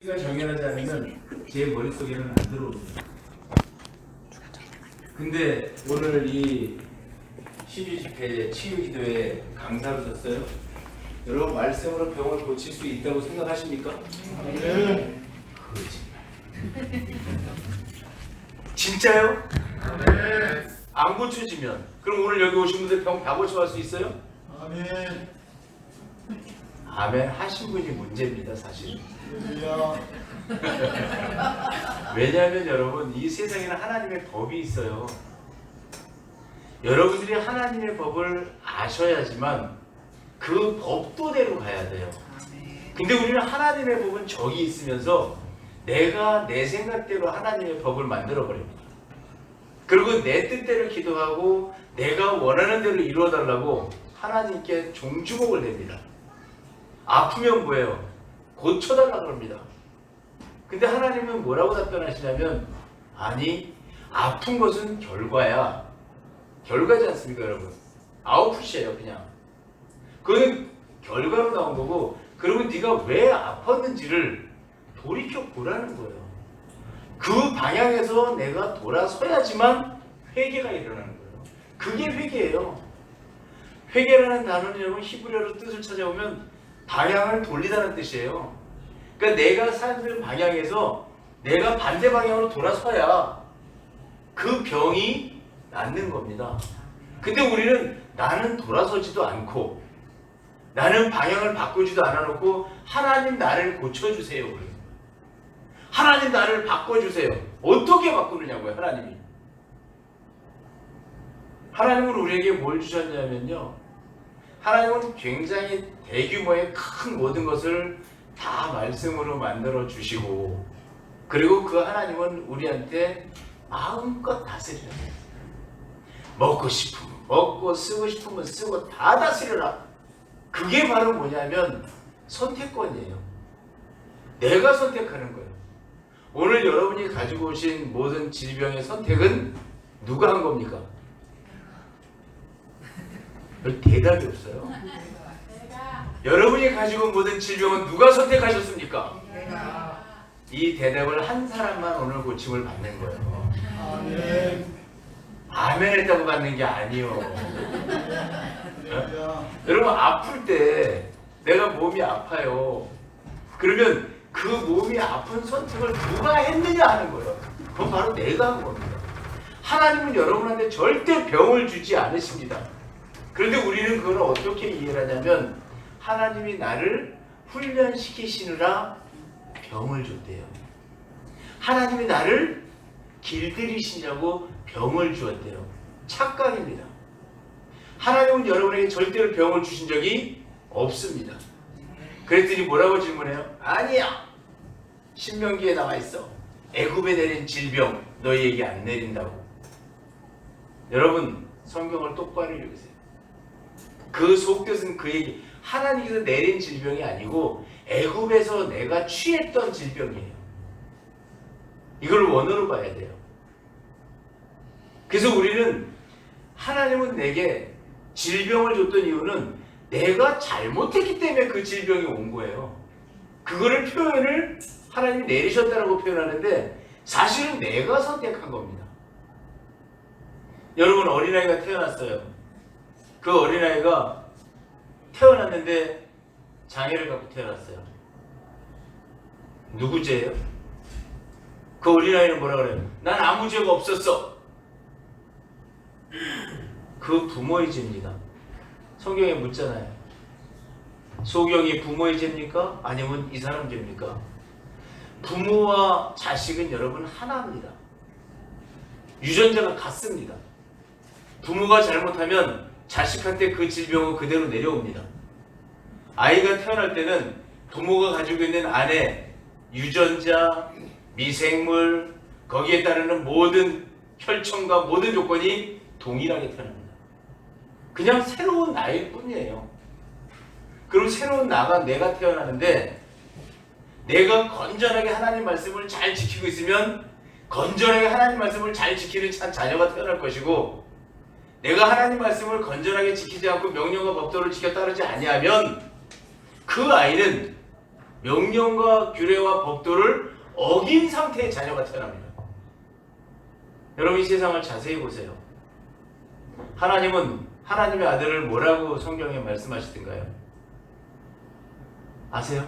우리가 정연하지 않으면 제 머릿속에는 안 들어옵니다. 근데 오늘 이 신유 집회 치유 기도에 강사를 줬어요. 여러분 말씀으로 병을 고칠 수 있다고 생각하십니까? 네. 거짓말. 진짜요? 네. 안 고쳐지면 그럼 오늘 여기 오신 분들 병 다 고쳐갈 수 있어요? 아멘. 아멘 하신 분이 문제입니다 사실은. 할렐루야. 왜냐하면 여러분 이 세상에는 하나님의 법이 있어요. 여러분들이 하나님의 법을 아셔야지만 그 법도대로 가야 돼요. 근데 우리는 하나님의 법은 적이 있으면서 내가 내 생각대로 하나님의 법을 만들어 버립니다. 그리고 내 뜻대로 기도하고 내가 원하는 대로 이루어달라고 하나님께 종주목을 냅니다. 아프면 뭐예요? 고쳐달라고 합니다. 근데 하나님은 뭐라고 답변하시냐면 아니 아픈 것은 결과야. 결과지 않습니까 여러분? 아웃풋이에요 그냥. 그건 결과로 나온 거고 그리고 네가 왜 아팠는지를 돌이켜 보라는 거예요. 그 방향에서 내가 돌아서야지만 회개가 일어나는 거예요. 그게 회개예요. 회개라는 단어는 여러분 히브리어로 뜻을 찾아보면 방향을 돌리다는 뜻이에요. 그러니까 내가 사는 방향에서 내가 반대 방향으로 돌아서야 그 병이 낫는 겁니다. 근데 우리는 나는 돌아서지도 않고 나는 방향을 바꾸지도 않아놓고 하나님 나를 고쳐주세요. 하나님 나를 바꿔주세요. 어떻게 바꾸느냐고요 하나님이. 하나님은 우리에게 뭘 주셨냐면요. 하나님은 굉장히 대규모의 큰 모든 것을 다 말씀으로 만들어 주시고 그리고 그 하나님은 우리한테 마음껏 다스리라. 먹고 싶으면 먹고 쓰고 싶으면 쓰고 다 다스려라. 그게 바로 뭐냐면 선택권이에요. 내가 선택하는 거예요. 오늘 여러분이 가지고 오신 모든 질병의 선택은 누가 한 겁니까? 별 대답이 없어요. 여러분이 가지고 온 모든 질병은 누가 선택하셨습니까? 이 대답을 한 사람만 오늘 고침을 받는 거예요. 아멘. 아멘 했다고 받는 게 아니요. 할렐루야. 여러분 아플 때 내가 몸이 아파요. 그러면 그 몸이 아픈 선택을 누가 했느냐 하는 거예요. 그건 바로 내가 한 겁니다. 하나님은 여러분한테 절대 병을 주지 않으십니다. 그런데 우리는 그걸 어떻게 이해를 하냐면 하나님이 나를 훈련시키시느라 병을 줬대요. 하나님이 나를 길들이시냐고 병을 주었대요. 착각입니다. 하나님은 여러분에게 절대로 병을 주신 적이 없습니다. 그랬더니 뭐라고 질문해요? 아니야. 신명기에 나와 있어. 애굽에 내린 질병 너희에게 안 내린다고. 여러분 성경을 똑바로 읽으세요. 그 속뜻은 그 얘기. 하나님께서 내린 질병이 아니고 애굽에서 내가 취했던 질병이에요. 이걸 원어로 봐야 돼요. 그래서 우리는 하나님은 내게 질병을 줬던 이유는 내가 잘못했기 때문에 그 질병이 온 거예요. 그거를 표현을 하나님이 내리셨다라고 표현하는데 사실은 내가 선택한 겁니다. 여러분 어린아이가 태어났어요. 그 어린아이가 태어났는데 장애를 갖고 태어났어요. 누구 죄예요? 그 어린아이는 뭐라 그래요? 난 아무 죄가 없었어. 그 부모의 죄입니다. 성경에 묻잖아요. 소경이 부모의 죄입니까? 아니면 이 사람 죄입니까? 부모와 자식은 여러분 하나입니다. 유전자가 같습니다. 부모가 잘못하면 자식한테 그 질병은 그대로 내려옵니다. 아이가 태어날 때는 부모가 가지고 있는 안에 유전자, 미생물, 거기에 따르는 모든 혈청과 모든 조건이 동일하게 태어납니다. 그냥 새로운 나일 뿐이에요. 그리고 새로운 나가 내가 태어나는데 내가 건전하게 하나님 말씀을 잘 지키고 있으면 건전하게 하나님 말씀을 잘 지키는 자녀가 태어날 것이고 내가 하나님 말씀을 건전하게 지키지 않고 명령과 법도를 지켜 따르지 아니하면 그 아이는 명령과 규례와 법도를 어긴 상태의 자녀가 태어납니다. 여러분 이 세상을 자세히 보세요. 하나님은 하나님의 아들을 뭐라고 성경에 말씀하시던가요? 아세요?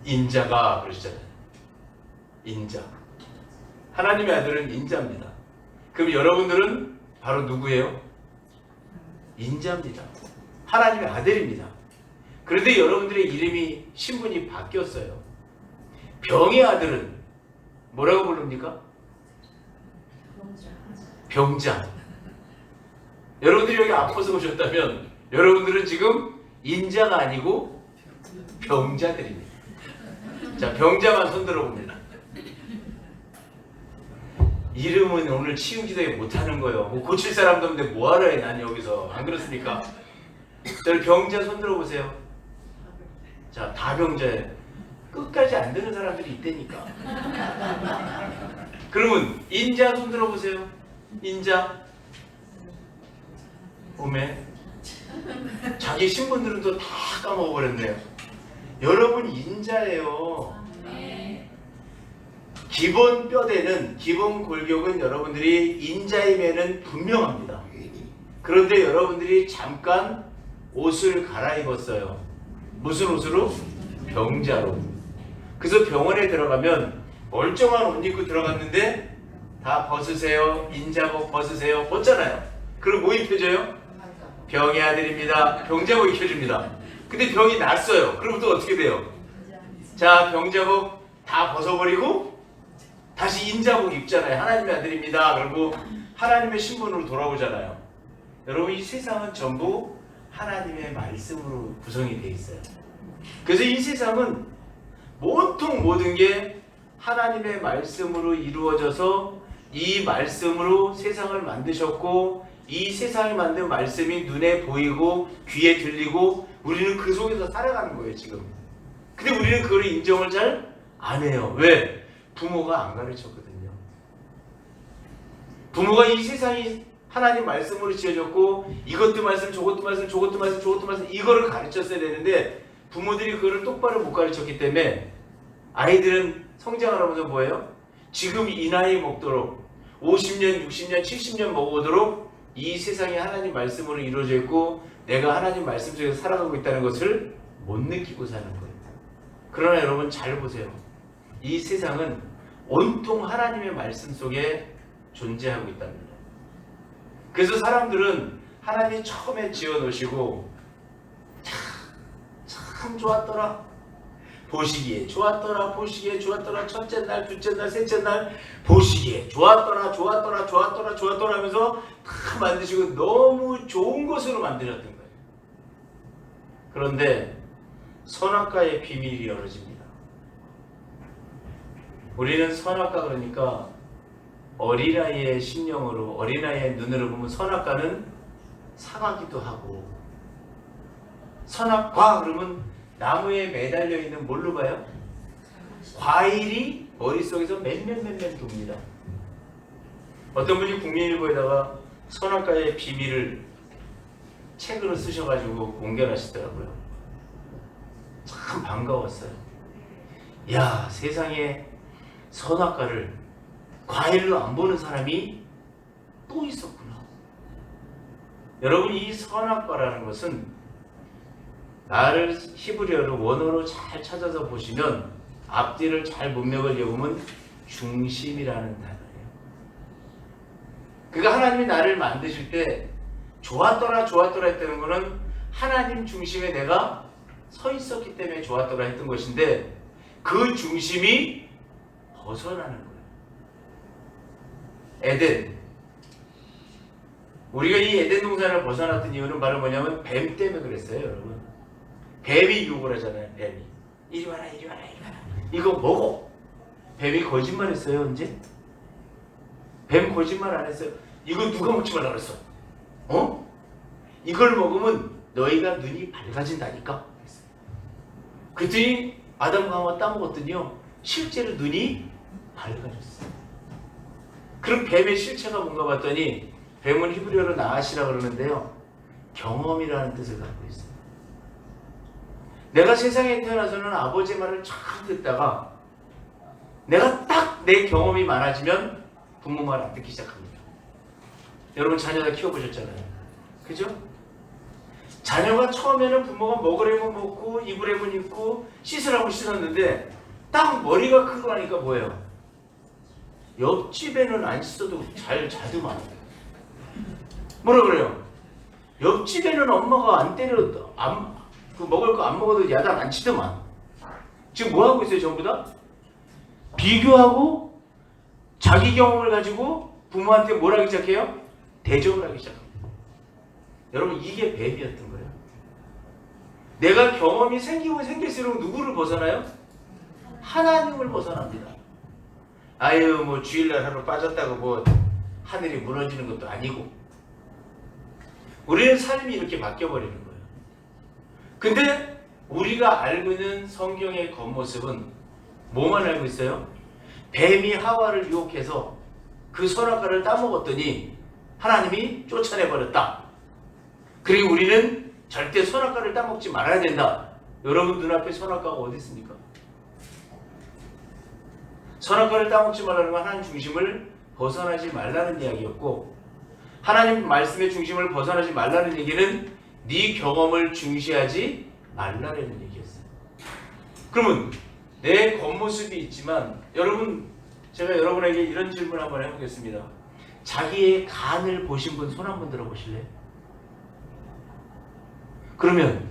인자가 그러시잖아요. 인자. 하나님의 아들은 인자입니다. 그럼 여러분들은 바로 누구예요? 인자입니다. 하나님의 아들입니다. 그런데 여러분들의 이름이 신분이 바뀌었어요. 병의 아들은 뭐라고 부릅니까? 병자. 여러분들이 여기 아파서 오셨다면 여러분들은 지금 인자가 아니고 병자들입니다. 자, 병자만 손들어 봅니다. 이름은 오늘 치유기도에 못하는 거예요. 뭐 고칠 사람도 없는데 뭐하러 해, 난 여기서. 안 그렇습니까? 자, 병자 손들어 보세요. 자, 다 병자예요. 끝까지 안 되는 사람들이 있다니까. 그러면 인자 손들어 보세요. 인자. 오메. 자기 신분들은 또 다 까먹어버렸네요. 여러분 인자예요. 기본 뼈대는, 기본 골격은 여러분들이 인자임에는 분명합니다. 그런데 여러분들이 잠깐 옷을 갈아입었어요. 무슨 옷으로? 병자로. 그래서 병원에 들어가면 멀쩡한 옷 입고 들어갔는데 다 벗으세요. 인자복 벗으세요. 벗잖아요. 그럼 뭐 입혀줘요? 병의 아들입니다. 병자복 입혀줍니다. 근데 병이 났어요. 그럼 또 어떻게 돼요? 자, 병자복 다 벗어버리고 다시 인자복 입잖아요. 하나님의 아들입니다. 그리고 하나님의 신분으로 돌아오잖아요. 여러분 이 세상은 전부 하나님의 말씀으로 구성이 되어 있어요. 그래서 이 세상은 온통 모든 게 하나님의 말씀으로 이루어져서 이 말씀으로 세상을 만드셨고 이 세상이 만든 말씀이 눈에 보이고 귀에 들리고 우리는 그 속에서 살아가는 거예요 지금. 근데 우리는 그걸 인정을 잘 안 해요. 왜? 부모가 안 가르쳤거든요. 부모가 이 세상이 하나님 말씀으로 지어졌고 이것도 말씀 저것도 말씀 저것도 말씀 저것도 말씀 이거를 가르쳤어야 되는데 부모들이 그거를 똑바로 못 가르쳤기 때문에 아이들은 성장을 하면서 뭐예요? 지금 이 나이 먹도록 50년, 60년, 70년 먹어오도록 이 세상이 하나님 말씀으로 이루어져 있고 내가 하나님 말씀 속에서 살아가고 있다는 것을 못 느끼고 사는 거예요. 그러나 여러분 잘 보세요. 이 세상은 온통 하나님의 말씀 속에 존재하고 있답니다. 그래서 사람들은 하나님이 처음에 지어놓으시고 참 좋았더라. 보시기에 좋았더라. 보시기에 좋았더라. 첫째 날, 둘째 날, 셋째 날 보시기에 좋았더라. 좋았더라. 좋았더라. 좋았더라 하면서 다 만드시고 너무 좋은 것으로 만드셨던 거예요. 그런데 선악과의 비밀이 열어집니다. 우리는 선악과 그러니까 어린아이의 심령으로 어린아이의 눈으로 보면 선악과는 사과기도 하고 선악과 그러면 나무에 매달려 있는 뭘로 봐요? 과일이 머릿속에서 맴맴 돕니다. 어떤 분이 국민일보에다가 선악과의 비밀을 책으로 쓰셔가지고 공개하시더라고요. 참 반가웠어요. 야, 세상에 선악과를 과일로 안 보는 사람이 또 있었구나. 여러분 이 선악과라는 것은 나를 히브리어로 원어로 잘 찾아서 보시면 앞뒤를 잘 문맥을 읽으면 중심이라는 단어예요. 그러니까 하나님이 나를 만드실 때 좋았더라 좋았더라 했다는 것은 하나님 중심에 내가 서 있었기 때문에 좋았더라 했던 것인데 그 중심이 벗어나는 거예요. 에덴. 우리가 이 에덴 동산을 벗어났던 이유는 바로 뭐냐면 뱀 때문에 그랬어요, 여러분. 뱀이 유혹을 하잖아요, 뱀이. 이리 와라, 이리 와라, 이리 와라. 이거 먹어. 뱀이 거짓말했어요, 언제? 뱀 거짓말 안 했어요. 이거 누가 먹지 말라 그랬어? 어? 이걸 먹으면 너희가 눈이 밝아진다니까? 그랬더니 아담과 하와 따먹었더니요, 실제로 눈이 밝아졌어요. 그럼 뱀의 실체가 뭔가 봤더니 뱀은 히브리어로 나앗이라 그러는데요, 경험이라는 뜻을 갖고 있어요. 내가 세상에 태어나서는 아버지 말을 참 듣다가 내가 딱 내 경험이 많아지면 부모 말 안 듣기 시작합니다. 여러분 자녀 다 키워보셨잖아요. 그죠? 자녀가 처음에는 부모가 먹으려면 먹고 입으려면 입고 씻으라고 씻었는데 딱 머리가 크고 나니까 뭐예요? 옆집에는 안 씻어도 잘 자더만. 뭐라 그래요? 옆집에는 엄마가 안 때려도 그 먹을 거 안 먹어도 야단 안 치더만. 지금 뭐 하고 있어요? 전부 다 비교하고 자기 경험을 가지고 부모한테 뭘 하기 시작해요? 대접을 하기 시작합니다. 여러분 이게 뱀이었던 거예요. 내가 경험이 생기고 생길수록 누구를 벗어나요? 하나님을 벗어납니다. 아유 뭐 주일날 하루 빠졌다고 뭐 하늘이 무너지는 것도 아니고 우리는 삶이 이렇게 바뀌어버리는 거예요. 근데 우리가 알고 있는 성경의 겉모습은 뭐만 알고 있어요? 뱀이 하와를 유혹해서 그 선악과를 따먹었더니 하나님이 쫓아내버렸다. 그리고 우리는 절대 선악과를 따먹지 말아야 된다. 여러분 눈앞에 선악과가 어디 있습니까? 선악과를 따먹지 말라는 건 하나님 중심을 벗어나지 말라는 이야기였고, 하나님 말씀의 중심을 벗어나지 말라는 얘기는 네 경험을 중시하지 말라는 얘기였어요. 그러면 내 겉모습이 있지만 여러분 제가 여러분에게 이런 질문 한번 해보겠습니다. 자기의 간을 보신 분 손 한번 들어보실래요? 그러면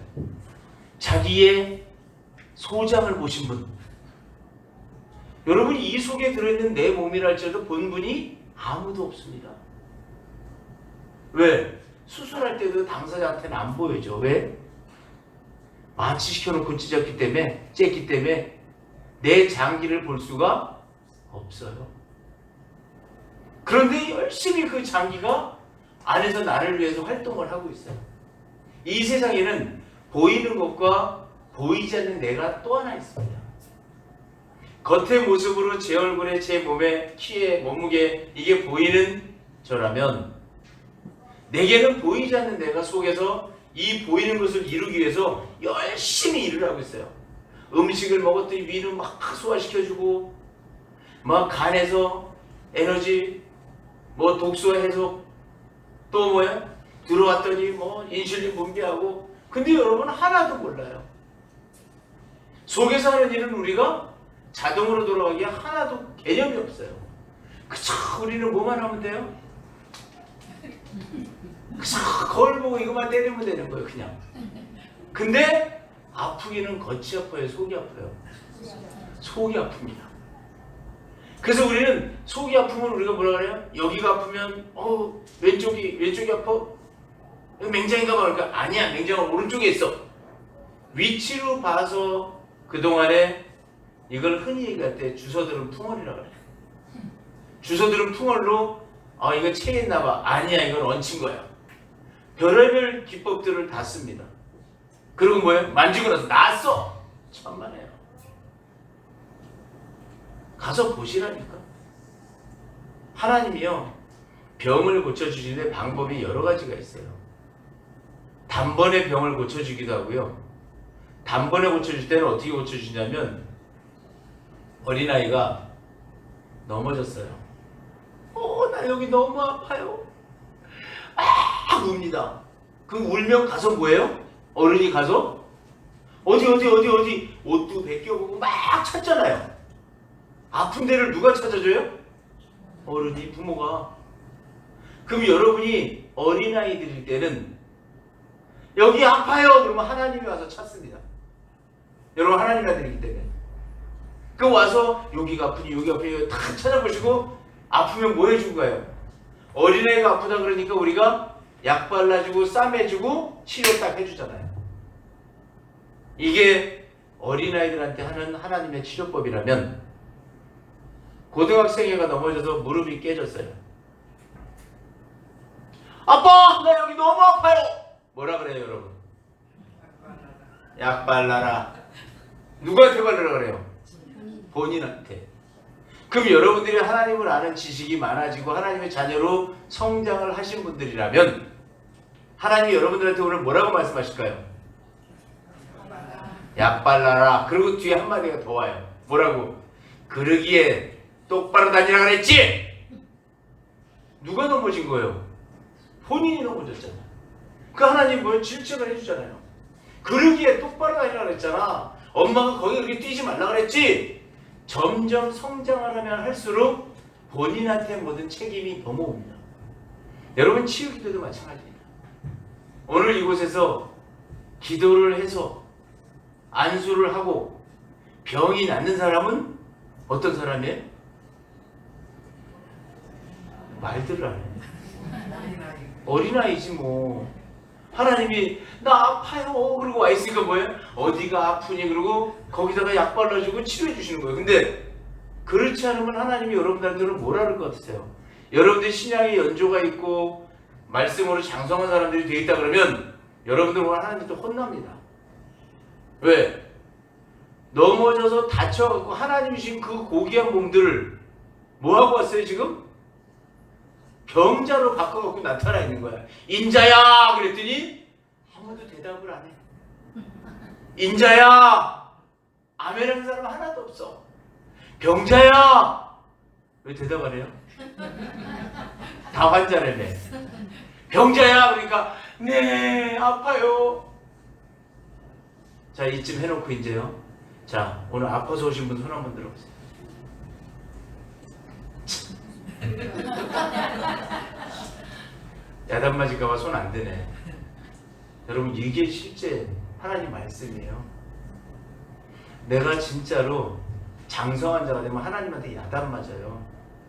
자기의 소장을 보신 분, 여러분 이 속에 들어있는 내 몸이랄지라도 본 분이 아무도 없습니다. 왜? 수술할 때도 당사자한테는 안 보여줘. 왜? 마취시켜놓고 찢었기 때문에, 쨌기 때문에 내 장기를 볼 수가 없어요. 그런데 열심히 그 장기가 안에서 나를 위해서 활동을 하고 있어요. 이 세상에는 보이는 것과 보이지 않는 내가 또 하나 있습니다. 겉의 모습으로 제 얼굴에, 제 몸에, 키에, 몸무게 이게 보이는 저라면 내게는 보이지 않는 내가 속에서 이 보이는 것을 이루기 위해서 열심히 일을 하고 있어요. 음식을 먹었더니 위를 막 소화시켜주고 막 간에서 에너지 뭐 독소해서 또 뭐야 들어왔더니 뭐 인슐린 분비하고, 근데 여러분 하나도 몰라요. 속에서 하는 일은 우리가 자동으로 돌아가기에 하나도 개념이 없어요. 그쵸? 우리는 뭐만 하면 돼요? 그쵸? 거울 보고 이것만 때리면 되는 거예요 그냥. 근데 아프기는 겉이 아파요? 속이 아파요? 속이 아픕니다. 그래서 우리는 속이 아프면 우리가 뭐라 그래요? 여기가 아프면 왼쪽이 아파? 맹장인가 봐. 그러니까 아니야, 맹장은 오른쪽에 있어. 위치로 봐서 그동안에 이걸 흔히 얘기할 때 주워들은 풍월이라고 그래요. 주워들은 풍월로 이거 체했나 봐. 아니야, 이건 얹힌 거야. 별의별 기법들을 다 씁니다. 그리고 뭐예요? 만지고 나서 나았어! 천만에요. 가서 보시라니까. 하나님이요, 병을 고쳐주시는데 방법이 여러 가지가 있어요. 단번에 병을 고쳐주기도 하고요. 단번에 고쳐줄 때는 어떻게 고쳐주냐면, 어린아이가 넘어졌어요. 나 여기 너무 아파요. 웁니다. 그 울면 가서 뭐예요? 어른이 가서 어디 옷도 벗겨보고 막 찾잖아요. 아픈 데를 누가 찾아줘요? 어른이, 부모가. 그럼 여러분이 어린아이들일 때는 여기 아파요 그러면 하나님이 와서 찾습니다. 여러분 하나님 아들이기 때문에. 그 와서 여기가 아프니 다 찾아보시고 아프면 뭐 해준 거예요? 어린애가 아프다 그러니까 우리가 약 발라주고 쌈해주고 치료 딱 해주잖아요. 이게 어린아이들한테 하는 하나님의 치료법이라면, 고등학생애가 넘어져서 무릎이 깨졌어요. 아빠! 나 여기 너무 아파요! 뭐라 그래요 여러분? 약 발라라. 누구한테 발라라 그래요? 본인한테. 그럼 여러분들이 하나님을 아는 지식이 많아지고 하나님의 자녀로 성장을 하신 분들이라면 하나님이 여러분들한테 오늘 뭐라고 말씀하실까요? 약 발라라. 그리고 뒤에 한마디가 더 와요. 뭐라고? 그러기에 똑바로 다니라 그랬지? 누가 넘어진 거예요? 본인이 넘어졌잖아. 그 하나님 뭘 질책을 해주잖아요. 그러기에 똑바로 다니라 그랬잖아. 엄마가 거기 그렇게 뛰지 말라 그랬지? 점점 성장을 하면 할수록 본인한테 모든 책임이 넘어옵니다. 여러분 치유 기도도 마찬가지입니다. 오늘 이곳에서 기도를 해서 안수를 하고 병이 낫는 사람은 어떤 사람이에요? 말들을 안 해요. 어린아이지 뭐. 하나님이 나 아파요 그러고 와 있으니까 뭐예요? 어디가 아프니 그러고 거기다가 약 발라주고 치료해 주시는 거예요. 근데 그렇지 않으면 하나님이 여러분들한테는 뭐라 그럴 것 같으세요? 여러분들 신앙에 연조가 있고 말씀으로 장성한 사람들이 되어 있다 그러면 여러분들 오늘 하나님한테 혼납니다. 왜? 넘어져서 다쳐갖고 하나님이 지금 그 고귀한 몸들을 뭐하고 왔어요 지금? 병자로 바꿔갖고 나타나 있는 거야. 인자야 그랬더니 아무도 대답을 안 해. 인자야 아멘 하는 사람 하나도 없어. 병자야 왜 대답 안 해요? 다 환자라네. 병자야 그러니까 네 아파요. 자 이쯤 해놓고 이제요. 자 오늘 아파서 오신 분 손 한번 들어보세요. 야단 맞을까봐 손 안 드네. 여러분 이게 실제 하나님 말씀이에요. 내가 진짜로 장성한 자가 되면 하나님한테 야단 맞아요.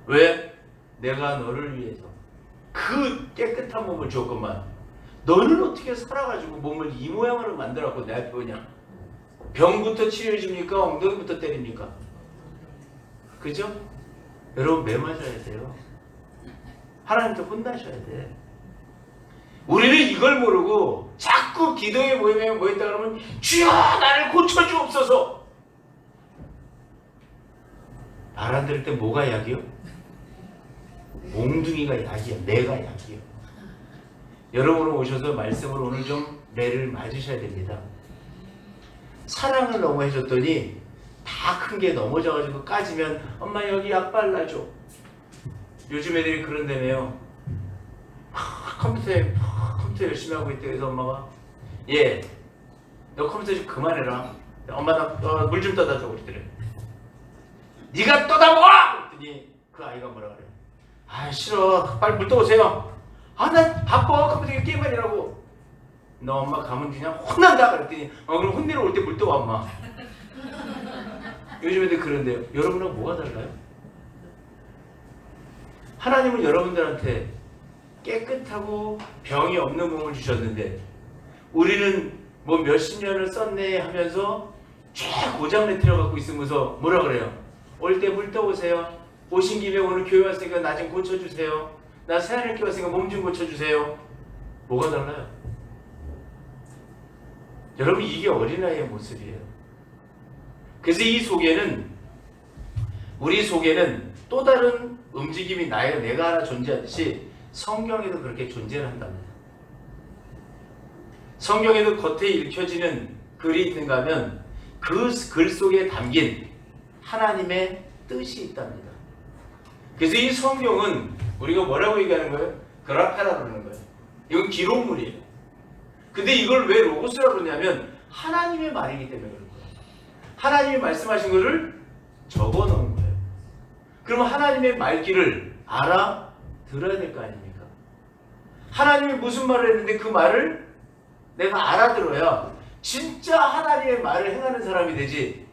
왜? 내가 너를 위해서 그 깨끗한 몸을 줬건만 너는 어떻게 살아가지고 몸을 이 모양으로 만들어갖고 내 앞에 오냐? 병부터 치료해 줍니까? 엉덩이부터 때립니까? 그죠? 여러분 매 맞아야 돼요. 하나님한테 혼나셔야 돼. 우리는 이걸 모르고 자꾸 기도의 모임에 모였다 그러면 주여 나를 고쳐주옵소서. 말 안 들을 때 뭐가 약이요? 몽둥이가 약이야. 내가 약이요. 여러분 오셔서 말씀으로 오늘 좀 매를 맞으셔야 됩니다. 사랑을 너무 해줬더니 다 큰 게 넘어져가지고 까지면 엄마 여기 약 발라줘. 요즘 애들이 그런다며요. 컴퓨터 열심히 하고 있대. 그래서 엄마가 너 컴퓨터 좀 그만해라. 엄마 나 물 좀 떠다 줘 그러더래. 네가 떠다 먹어! 그랬더니 그 아이가 뭐라 그래? 아 싫어 빨리 물 떠오세요. 아 나 바빠 컴퓨터 게임하느라고. 너 엄마 가면 그냥 혼난다 그랬더니 그럼 혼내러 올 때 물 떠와 엄마. 요즘 애들 그런데요. 여러분하고 뭐가 달라요? 하나님은 여러분들한테 깨끗하고 병이 없는 몸을 주셨는데 우리는 뭐 몇십 년을 썼네 하면서 쫙 고장내 틀어갖고 있으면서 뭐라 그래요? 올 때 물 떠오세요. 오신 김에 오늘 교회 왔으니까 나 좀 고쳐주세요. 나 새하늘 교회 왔으니까 몸 좀 고쳐주세요. 뭐가 달라요? 여러분 이게 어린아이의 모습이에요. 그래서 우리 속에는 또 다른 움직임이 내가 하나 존재하듯이 성경에도 그렇게 존재를 한답니다. 성경에도 겉에 읽혀지는 글이 있는가 하면 그 글 속에 담긴 하나님의 뜻이 있답니다. 그래서 이 성경은 우리가 뭐라고 얘기하는 거예요? 그라파라고 그러는 거예요. 이건 기록물이에요. 근데 이걸 왜 로고스라고 그러냐면 하나님의 말이기 때문에 그런 거예요. 하나님이 말씀하신 것을 적어 놓은 거예요. 그러면 하나님의 말귀를 알아들어야 될 거 아닙니까? 하나님이 무슨 말을 했는데 그 말을 내가 알아들어야 진짜 하나님의 말을 행하는 사람이 되지.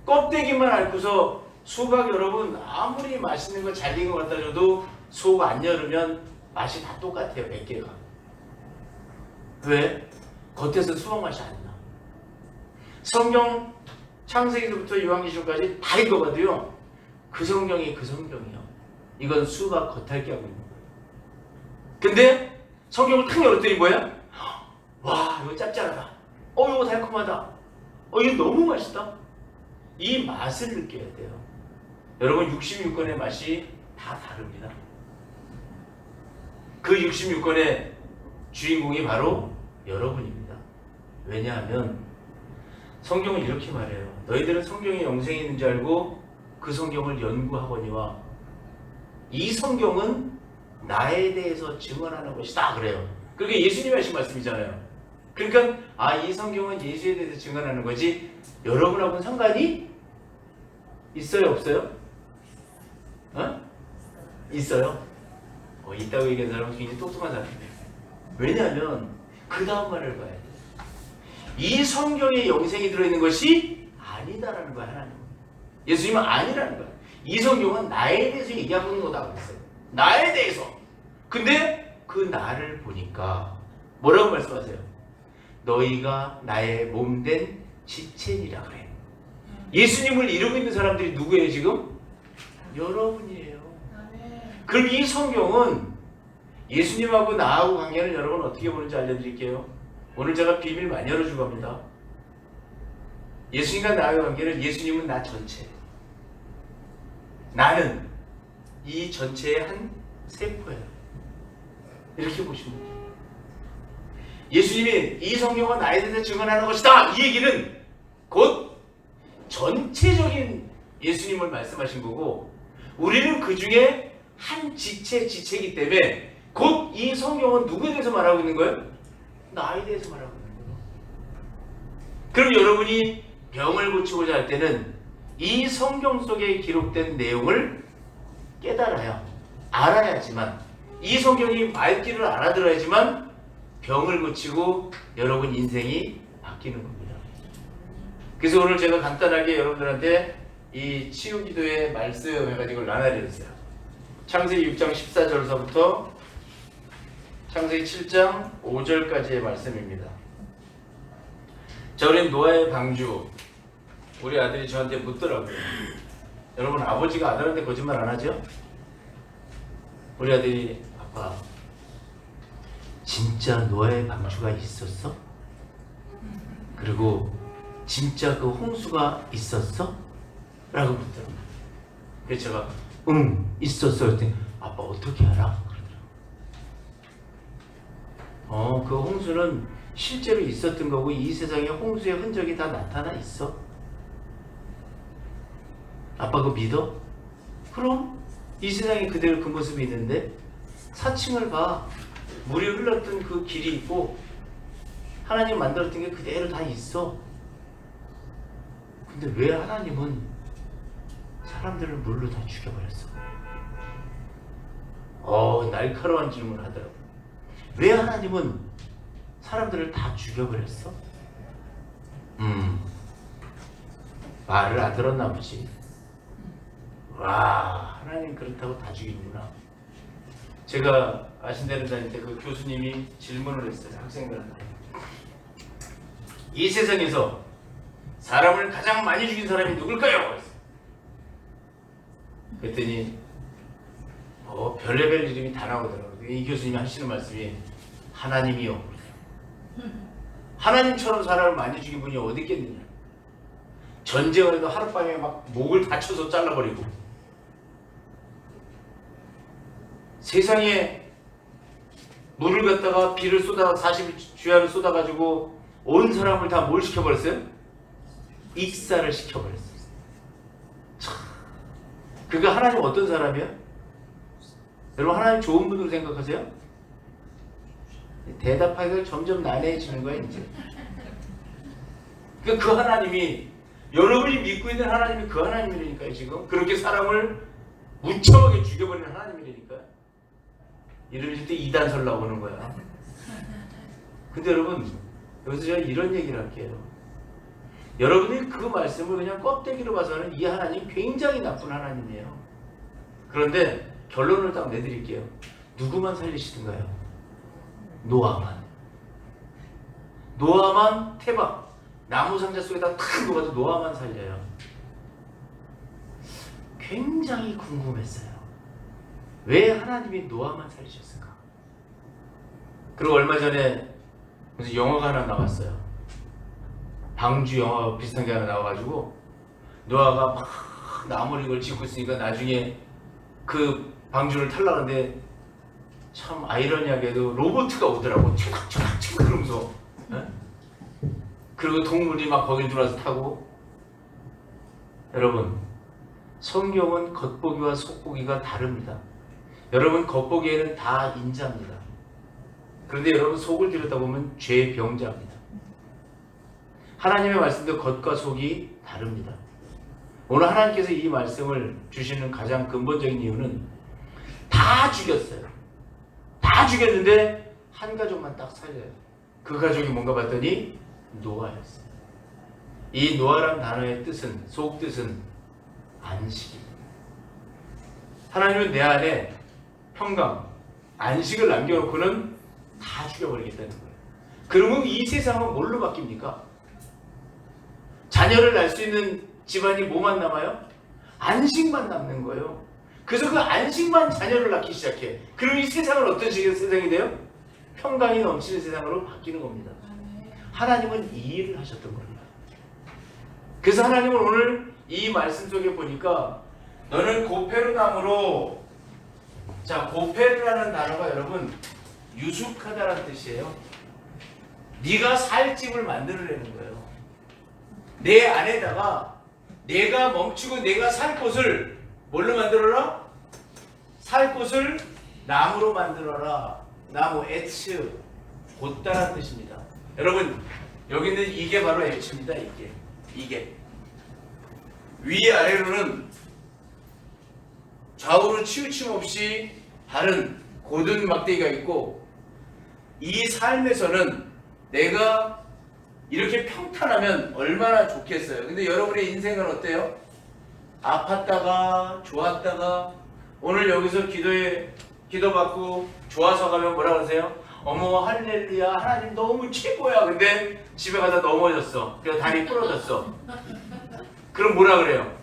껍데기만 앓고서 수박 여러분 아무리 맛있는 거 잘 익은 거 갖다 줘도 속 안 열으면 맛이 다 똑같아요. 100개가. 왜? 겉에서 수박 맛이 안 나. 성경 창세기서부터 요한계시록까지 다 읽어봐도요. 그 성경이 그 성경이요. 이건 수박 겉핥기 하고 있는 거예요. 근데 성경을 탁 열었더니 뭐야? 와 이거 짭짤하다. 이거 달콤하다. 이거 너무 맛있다. 이 맛을 느껴야 돼요. 여러분 66권의 맛이 다 다릅니다. 그 66권의 주인공이 바로 여러분입니다. 왜냐하면 성경은 이렇게 말해요. 너희들은 성경에 영생이 있는 줄 알고 그 성경을 연구하거니와 이 성경은 나에 대해서 증언하는 것이다 그래요. 그게 예수님이 하신 말씀이잖아요. 그러니까 이 성경은 예수에 대해서 증언하는 거지 여러분하고는 상관이 있어요 없어요? 있어요? 있다고 얘기하는 사람은 굉장히 똑똑한 사람이에요. 왜냐하면 그 다음 말을 봐야 돼요. 이 성경에 영생이 들어있는 것이 아니다라는 거야 하나님은. 예수님은 아니라는 거야. 이 성경은 나에 대해서 얘기하고 있는 거다 그랬어요. 나에 대해서. 근데 그 나를 보니까 뭐라고 말씀하세요? 너희가 나의 몸된 지체니라 그래. 예수님을 이루고 있는 사람들이 누구예요 지금? 여러분이에요. 그럼 이 성경은 예수님하고 나하고 관계는 여러분 어떻게 보는지 알려드릴게요. 오늘 제가 비밀 많이 열어주고 합니다. 예수님과 나의 관계는 예수님은 나 전체, 나는 이 전체의 한 세포예요. 이렇게 보시면 돼요. 예수님이 이 성경은 나에 대해서 증언하는 것이다 이 얘기는 곧 전체적인 예수님을 말씀하신 거고, 우리는 그 중에 한 지체이기 때문에 곧 이 성경은 누구에 대해서 말하고 있는 거예요? 나에 대해서 말하고 있는 거예요. 그럼 여러분이 병을 고치고자 할 때는 이 성경 속에 기록된 내용을 깨달아야, 알아야지만, 이 성경이 말귀를 알아들어야지만 병을 고치고 여러분 인생이 바뀌는 겁니다. 그래서 오늘 제가 간단하게 여러분들한테 이 치유기도의 말씀 해가지고 나눠드렸어요. 창세기 6장 14절서부터 창세기 7장 5절까지의 말씀입니다. 자, 우리 노아의 방주, 우리 아들이 저한테 묻더라고요. 여러분, 아버지가 아들한테 거짓말 안 하죠? 우리 아들이, 아빠, 진짜 노아의 방주가 있었어? 그리고 진짜 그 홍수가 있었어? 라고 묻더라고요. 그래서 제가 있었어 그랬더니 아빠 어떻게 알아? 그러더라고요. 그 홍수는 실제로 있었던 거고 이 세상에 홍수의 흔적이 다 나타나 있어. 아빠 그거 믿어? 그럼 이 세상에 그대로 그 모습이 있는데 사층을 봐. 물이 흘렀던 그 길이 있고 하나님 만들었던 게 그대로 다 있어. 근데 왜 하나님은 사람들을 물로 다 죽여버렸어? 날카로운 질문을 하더라고요. 왜 하나님은 사람들을 다 죽여버렸어? 말을 안 들었나 보지. 와, 하나님 그렇다고 다 죽이는구나. 제가 아신대로 다닐 때 그 교수님이 질문을 했어요. 학생들한테. 이 세상에서 사람을 가장 많이 죽인 사람이 누굴까요? 그랬더니 별의별 이름이 다 나오더라고요. 이 교수님이 하시는 말씀이 하나님이요. 하나님처럼 사람을 많이 죽인 분이 어디 있겠느냐. 전쟁을 해도 하룻밤에 막 목을 다쳐서 잘라버리고, 세상에 물을 갖다가 비를 쏟아 40주야를 쏟아가지고 온 사람을 다 뭘 시켜버렸어요? 익사를 시켜버렸어요. 참, 그가 하나님 어떤 사람이야? 여러분 하나님 좋은 분으로 생각하세요? 대답하기가 점점 난해해지는 거야 이제. 그러니까 그 하나님이 여러분이 믿고 있는 하나님이 그 하나님이라니까요. 지금 그렇게 사람을 무참하게 죽여버리는 하나님이라니까. 이럴 때 이단설 나오는 거야. 근데 여러분 여기서 제가 이런 얘기를 할게요. 여러분이 그 말씀을 그냥 껍데기로 봐서는 이 하나님 굉장히 나쁜 하나님이에요. 그런데 결론을 딱 내드릴게요. 누구만 살리시던가요? 노아만. 노아만 태박 나무 상자 속에다 탁 녹아서 노아만 살려요. 굉장히 궁금했어요. 왜 하나님이 노아만 살리셨을까? 그리고 얼마 전에 무슨 영화가 하나 나왔어요. 방주 영화 비슷한 게 하나 나와가지고 노아가 막 나무를 이걸 짓고 있으니까 나중에 그 방주를 타려는데 참 아이러니하게도 로봇가 오더라고. 툭툭툭 그러면서. 그리고 동물이 막 거길 들어와서 타고. 여러분, 성경은 겉보기와 속보기가 다릅니다. 여러분, 겉보기에는 다 인자입니다. 그런데 여러분, 속을 들여다보면 죄의 병자입니다. 하나님의 말씀도 겉과 속이 다릅니다. 오늘 하나님께서 이 말씀을 주시는 가장 근본적인 이유는 다 죽였어요. 다 죽였는데 한 가족만 딱 살려요. 그 가족이 뭔가 봤더니 노아였어요. 이 노아란 단어의 뜻은, 속뜻은 안식입니다. 하나님은 내 안에 평강, 안식을 남겨놓고는 다 죽여버리겠다는 거예요. 그러면 이 세상은 뭘로 바뀝니까? 자녀를 낳을 수 있는 집안이 뭐만 남아요? 안식만 남는 거예요. 그래서 그 안식만 자녀를 낳기 시작해. 그럼 이 세상은 어떤 식의 세상이 돼요? 평강이 넘치는 세상으로 바뀌는 겁니다. 하나님은 이 일을 하셨던 겁니다. 그래서 하나님은 오늘 이 말씀 속에 보니까 너는 고페르나무로, 자, 고페르라는 단어가 여러분 유숙하다라는 뜻이에요. 네가 살 집을 만들어내는 거예요. 내 안에다가 내가 멈추고 내가 살 곳을 뭘로 만들어라? 살 곳을 나무로 만들어라. 나무, 에츠, 곧다라는 뜻입니다. 여러분, 여기 있는 이게 바로 에츠입니다. 이게 위아래로는 좌우로 치우침 없이 바른 고든 막대기가 있고, 이 삶에서는 내가 이렇게 평탄하면 얼마나 좋겠어요. 근데 여러분의 인생은 어때요? 아팠다가 좋았다가 오늘 여기서 기도받고 좋아서 가면 뭐라 그러세요? 어머 할렐루야 하나님 너무 최고야. 근데 집에 가다 넘어졌어. 그래서 다리 부러졌어. 그럼 뭐라 그래요?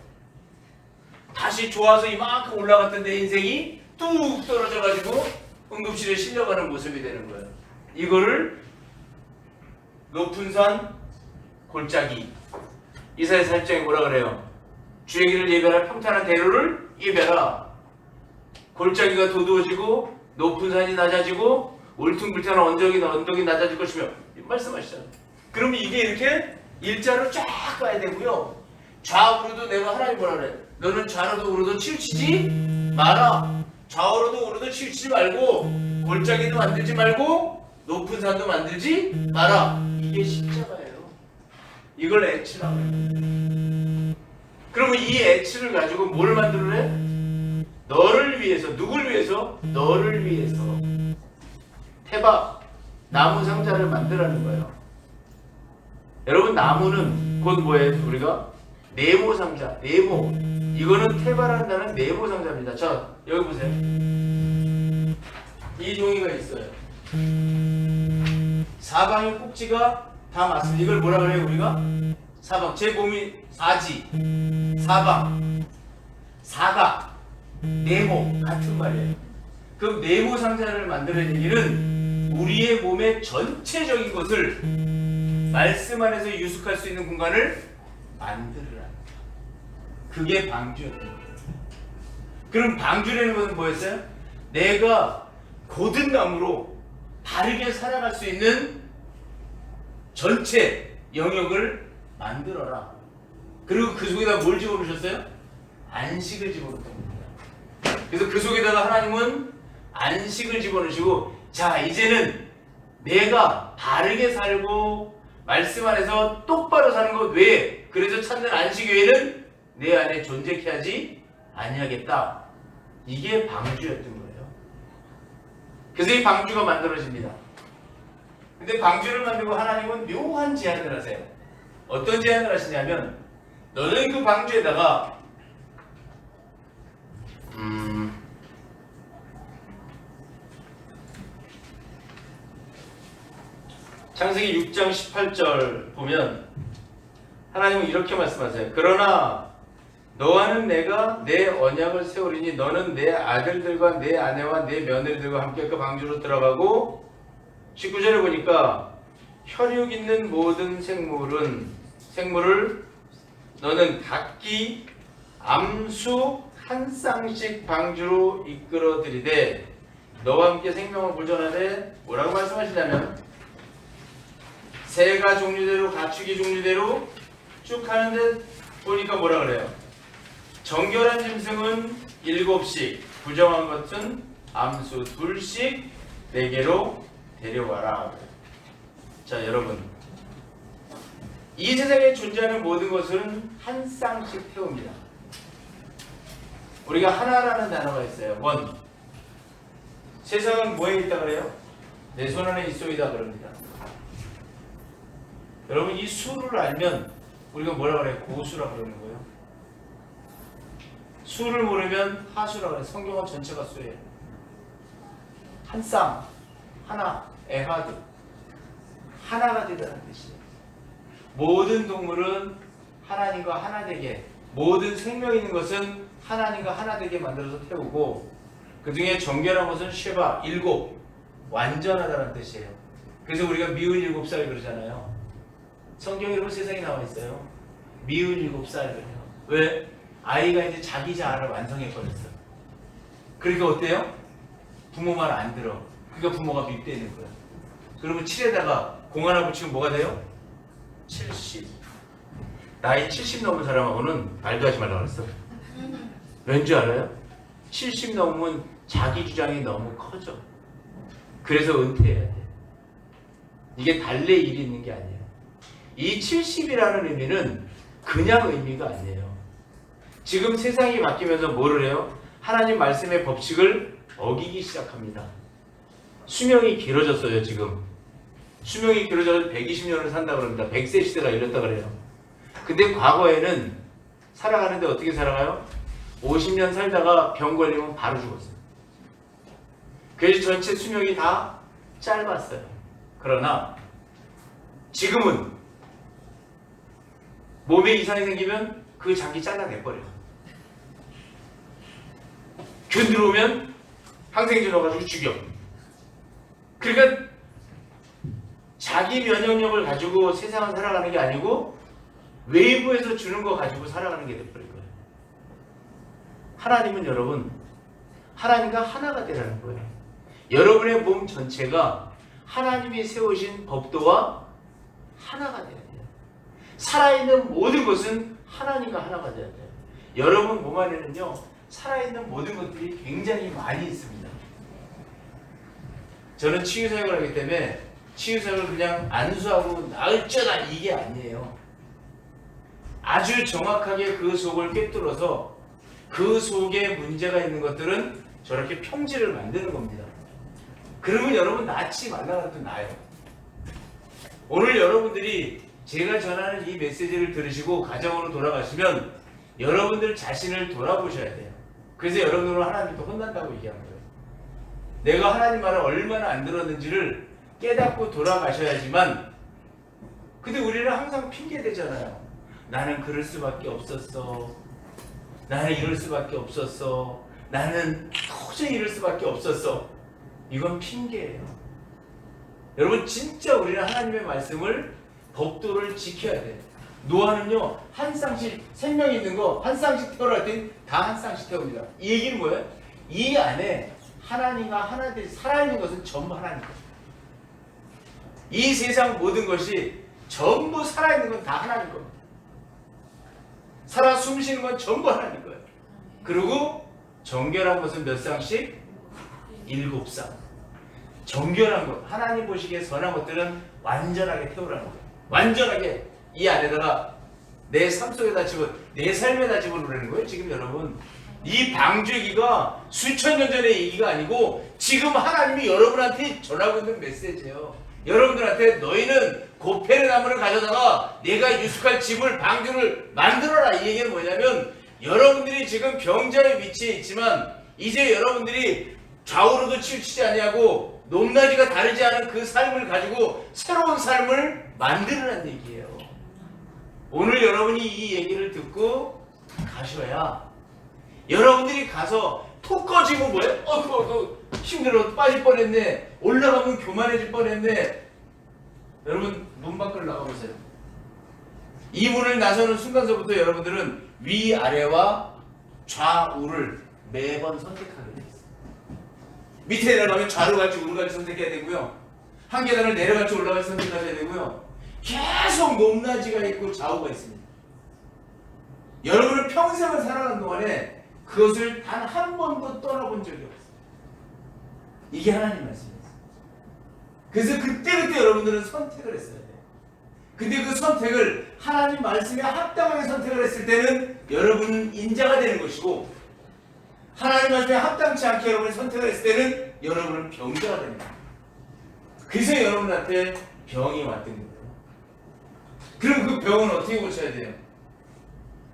다시 좋아서 이만큼 올라갔던 내 인생이 뚝 떨어져가지고 응급실에 실려가는 모습이 되는 거예요. 이거를 높은 산 골짜기, 이사야 40장에 뭐라 그래요? 주의 길을 예배하라, 평탄한 대로를 예배하라. 골짜기가 도두어지고 높은 산이 낮아지고 울퉁불퉁한 언덕이 낮아질 것이며 말씀하시잖아요. 그러면 이게 이렇게 일자로 쫙 가야 되고요. 좌우로도 내가 하나님 뭐라 그래? 너는 좌로도 우로도 치우치지 마라. 좌우로도 우로도 치우치지 말고 골짜기도 만들지 말고 높은 산도 만들지 마라. 이게 십자가예요. 이걸 에츠라고 해요. 그러면 이 에츠를 가지고 뭘 만들래? 너를 위해서. 누굴 위해서? 너를 위해서 태박, 나무 상자를 만들라는 거예요. 여러분, 나무는 곧 뭐예요? 우리가 네모 상자, 네모. 이거는 테바라는 단어는 네모 상자입니다. 자, 여기 보세요. 이 종이가 있어요. 사방의 꼭지가 다 맞습니다. 이걸 뭐라 그래요, 우리가? 사방. 제 몸이 사지, 사방, 사각, 네모 같은 말이에요. 그럼 네모 상자를 만드는 얘기는 우리의 몸의 전체적인 것을 말씀 안에서 유숙할 수 있는 공간을 만들으라. 그게 방주였던 거예요. 그럼 방주라는 것은 뭐였어요? 내가 고든 나무로 바르게 살아갈 수 있는 전체 영역을 만들어라. 그리고 그 속에다 뭘 집어넣으셨어요? 안식을 집어넣었던 겁니다. 그래서 그 속에다가 하나님은 안식을 집어넣으시고, 자, 이제는 내가 바르게 살고 말씀 안에서 똑바로 사는 것 외에, 그래서 찾는 안식 외에는 내 안에 존재케 하지 아니하겠다. 이게 방주였던 거예요. 그래서 이 방주가 만들어집니다. 근데 방주를 만들고 하나님은 묘한 제안을 하세요. 어떤 제안을 하시냐면, 너는 그 방주에다가 창세기 6장 18절 보면 하나님은 이렇게 말씀하세요. 그러나 너와는 내가 내 언약을 세우리니 너는 내 아들들과 내 아내와 내 며느리들과 함께 그 방주로 들어가고, 19절에 보니까 혈육 있는 모든 생물을 너는 각기 암수 한 쌍씩 방주로 이끌어 들이되 너와 함께 생명을 보존하되, 뭐라고 말씀하시냐면 세가 종류대로 가축이 종류대로 쭉 하는데 보니까 뭐라 그래요? 정결한 짐승은 7씩, 부정한 것은 암수 2씩 4개로 데려와라. 자, 여러분, 이 세상에 존재하는 모든 것은 한 쌍씩 태웁니다. 우리가 하나라는 단어가 있어요. 원. 세상은 뭐에 있다 그래요? 내 손 안에 있소이다 그럽니다. 여러분, 이 수를 알면 우리가 뭐라 그래요? 고수라 그러는 거예요. 수를 모르면 하수라 그래요. 성경은 전체가 수예요. 한 쌍, 하나, 에하드, 하나가 되다는 뜻이에요. 모든 동물은 하나님과 하나 되게, 모든 생명 있는 것은 하나님과 하나 되게 만들어서 태우고, 그 중에 정결한 것은 쉐바, 7, 완전하다는 뜻이에요. 그래서 우리가 미운 7살 그러잖아요. 성경에 이런 세상에 나와 있어요. 미운 7살 그래요. 왜? 아이가 이제 자기 자아를 완성해버렸어. 그러니까 어때요? 부모 말 안 들어. 그러니까 부모가 밉대는 거야. 그러면 7에다가 공 하나 붙이면 뭐가 돼요? 70. 나이 70 넘은 사람하고는 말도 하지 말라고 그랬어. 왠지 알아요? 70 넘으면 자기 주장이 너무 커져. 그래서 은퇴해야 돼. 이게 달래 일이 있는 게 아니에요. 이 70이라는 의미는 그냥 의미가 아니에요. 지금 세상이 바뀌면서 뭐를 해요? 하나님 말씀의 법칙을 어기기 시작합니다. 수명이 길어졌어요. 지금 수명이 길어져서 120년을 산다 그럽니다. 100세 시대가 이랬다 그래요. 근데 과거에는 살아가는데 어떻게 살아가요? 50년 살다가 병 걸리면 바로 죽었어요. 그래서 전체 수명이 다 짧았어요. 그러나 지금은 몸에 이상이 생기면 그 장기 잘라내버려요. 균 들어오면 항생제 넣어가지고 죽여. 그러니까 자기 면역력을 가지고 세상을 살아가는 게 아니고 외부에서 주는 거 가지고 살아가는 게 돼버린 거예요. 하나님은 여러분, 하나님과 하나가 되라는 거예요. 여러분의 몸 전체가 하나님이 세우신 법도와 하나가 돼야 돼요. 살아있는 모든 것은 하나님과 하나가 돼야 돼요. 여러분 몸 안에는요, 살아있는 모든 것들이 굉장히 많이 있습니다. 저는 치유사역을 하기 때문에 치유사역을 그냥 안수하고 나을쩌다 이게 아니에요. 아주 정확하게 그 속을 꿰뚫어서 그 속에 문제가 있는 것들은 저렇게 평지를 만드는 겁니다. 그러면 여러분 낳지 말라고 나요. 오늘 여러분들이 제가 전하는 이 메시지를 들으시고 가정으로 돌아가시면 여러분들 자신을 돌아보셔야 돼요. 그래서 여러분들은 하나님도 혼난다고 얘기한 거예요. 내가 하나님 말을 얼마나 안 들었는지를 깨닫고 돌아가셔야지만. 근데 우리는 항상 핑계 대잖아요. 나는 그럴 수밖에 없었어. 나는 이럴 수밖에 없었어. 나는 도저히 이럴 수밖에 없었어. 이건 핑계예요. 여러분, 진짜 우리는 하나님의 말씀을, 법도를 지켜야 돼요. 노아는요, 한 쌍씩, 생명 있는 거 한 쌍씩 태우라 했더니 다 한 쌍씩 태웁니다. 이 얘기는 뭐예요? 이 안에 하나님과 하나들이 살아있는 것은 전부 하나님 거예요. 이 세상 모든 것이 전부 살아있는 건 다 하나님 겁니다. 살아 숨쉬는 건 전부 하나님 거예요. 그리고 정결한 것은 몇 쌍씩? 7쌍. 정결한 것, 하나님 보시기에 선한 것들은 완전하게 태우라는 거예요. 완전하게 이 안에다가 내 삶 속에다 내 삶에다 집어넣으라는 거예요. 지금 여러분, 이 방주기가 수천 년 전의 얘기가 아니고 지금 하나님이 여러분한테 전하고 있는 메시지예요. 여러분들한테 너희는 고페르 나무를 가져다가 내가 유숙할 집을, 방주를 만들어라. 이 얘기는 뭐냐면, 여러분들이 지금 병자의 위치에 있지만 이제 여러분들이 좌우로도 치우치지 아니하고 높낮이가 다르지 않은 그 삶을 가지고 새로운 삶을 만들어라는 얘기예요. 오늘 여러분이 이 얘기를 듣고 가셔야, 여러분들이 가서 톡 꺼지고 뭐예요? 힘들어 빠질 뻔했네. 올라가면 교만해질 뻔했네. 여러분, 문 밖을 나가보세요. 이 문을 나서는 순간서부터 여러분들은 위아래와 좌우를 매번 선택하게 돼 있어요. 밑에 내려가면 좌로 갈지 우로 갈지 선택해야 되고요. 한 계단을 내려갈지 올라갈지 선택하셔야 되고요. 계속 높낮이가 있고 좌우가 있습니다. 여러분은 평생을 살아가는 동안에 그것을 단 한 번도 떠나본 적이 없어요. 이게 하나님 말씀이에요. 그래서 그때그때 여러분들은 선택을 했어야 돼요. 근데 그 선택을 하나님 말씀에 합당하게 선택을 했을 때는 여러분은 인자가 되는 것이고, 하나님 말씀에 합당치 않게 여러분이 선택을 했을 때는 여러분은 병자가 됩니다. 그래서 여러분한테 병이 왔던 거예요. 그럼 그 병은 어떻게 고쳐야 돼요?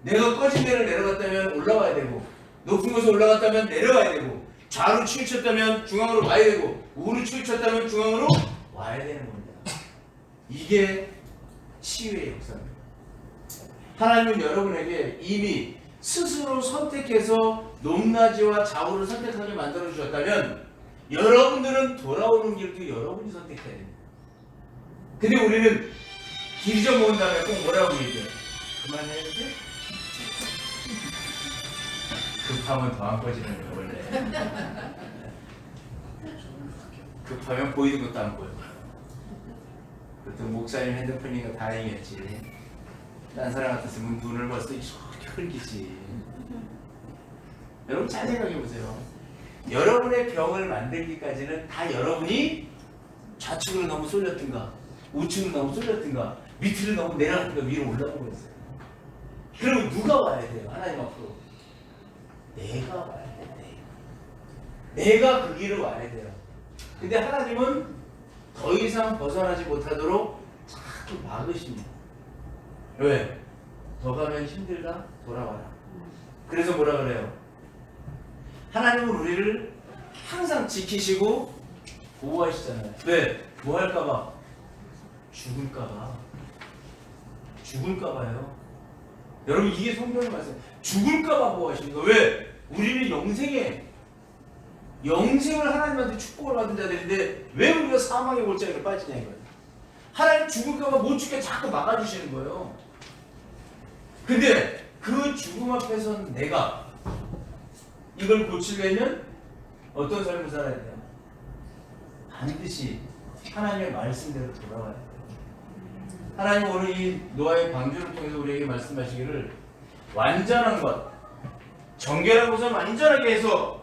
내가 꺼진 데를 내려갔다면 올라와야 되고, 높은 곳에 올라갔다면 내려와야 되고, 좌로 치우쳤다면 중앙으로 와야 되고, 우로 치우쳤다면 중앙으로 와야 되는 겁니다. 이게 치유의 역사입니다. 하나님은 여러분에게 이미 스스로 선택해서 높낮이와 좌우를 선택하게 만들어 주셨다면 여러분들은 돌아오는 길도 여러분이 선택해야 됩니다. 근데 우리는 길 잊어먹은 다음에 꼭 뭐라고 얘기해요? 그만해야 돼? 급하면 더 안 꺼지는 거예요, 원래. 급하면 보이는 것도 안 보여. 그것도 목사님 핸드폰이니까 다행이었지. 딴 사람 같았으면 눈을 벌써 이렇게 흘기지. 여러분 잘 생각해 보세요. 여러분의 병을 만들기까지는 다 여러분이 좌측으로 너무 쏠렸든가, 우측으로 너무 쏠렸든가, 밑으로 너무 내려갔든가, 위로 올라온 거였어요. 그러면 누가 와야 돼요? 하나님 앞으로. 내가 와야 돼. 내가 그 길을 와야 돼요. 근데 하나님은 더 이상 벗어나지 못하도록 자꾸 막으십니다. 왜? 더 가면 힘들다? 돌아와라. 그래서 뭐라 그래요? 하나님은 우리를 항상 지키시고 보호하시잖아요. 왜? 뭐 할까봐? 죽을까봐. 죽을까봐요. 여러분 이게 성경의 말씀. 죽을까봐 보호하시는 거예요. 왜? 우리는 영생을 하나님한테 축복을 받은 자들인데 왜 우리가 사망의 골짜기로 빠지냐 이거예요. 하나님 죽을까봐 못 죽게 자꾸 막아주시는 거예요. 근데 그 죽음 앞에서는 내가 이걸 고치려면 어떤 삶을 살아야 돼요? 반드시 하나님의 말씀대로 돌아와야 돼요. 하나님 오늘 이 노아의 방주를 통해서 우리에게 말씀하시기를 완전한 것, 정결한 것은 완전하게 해서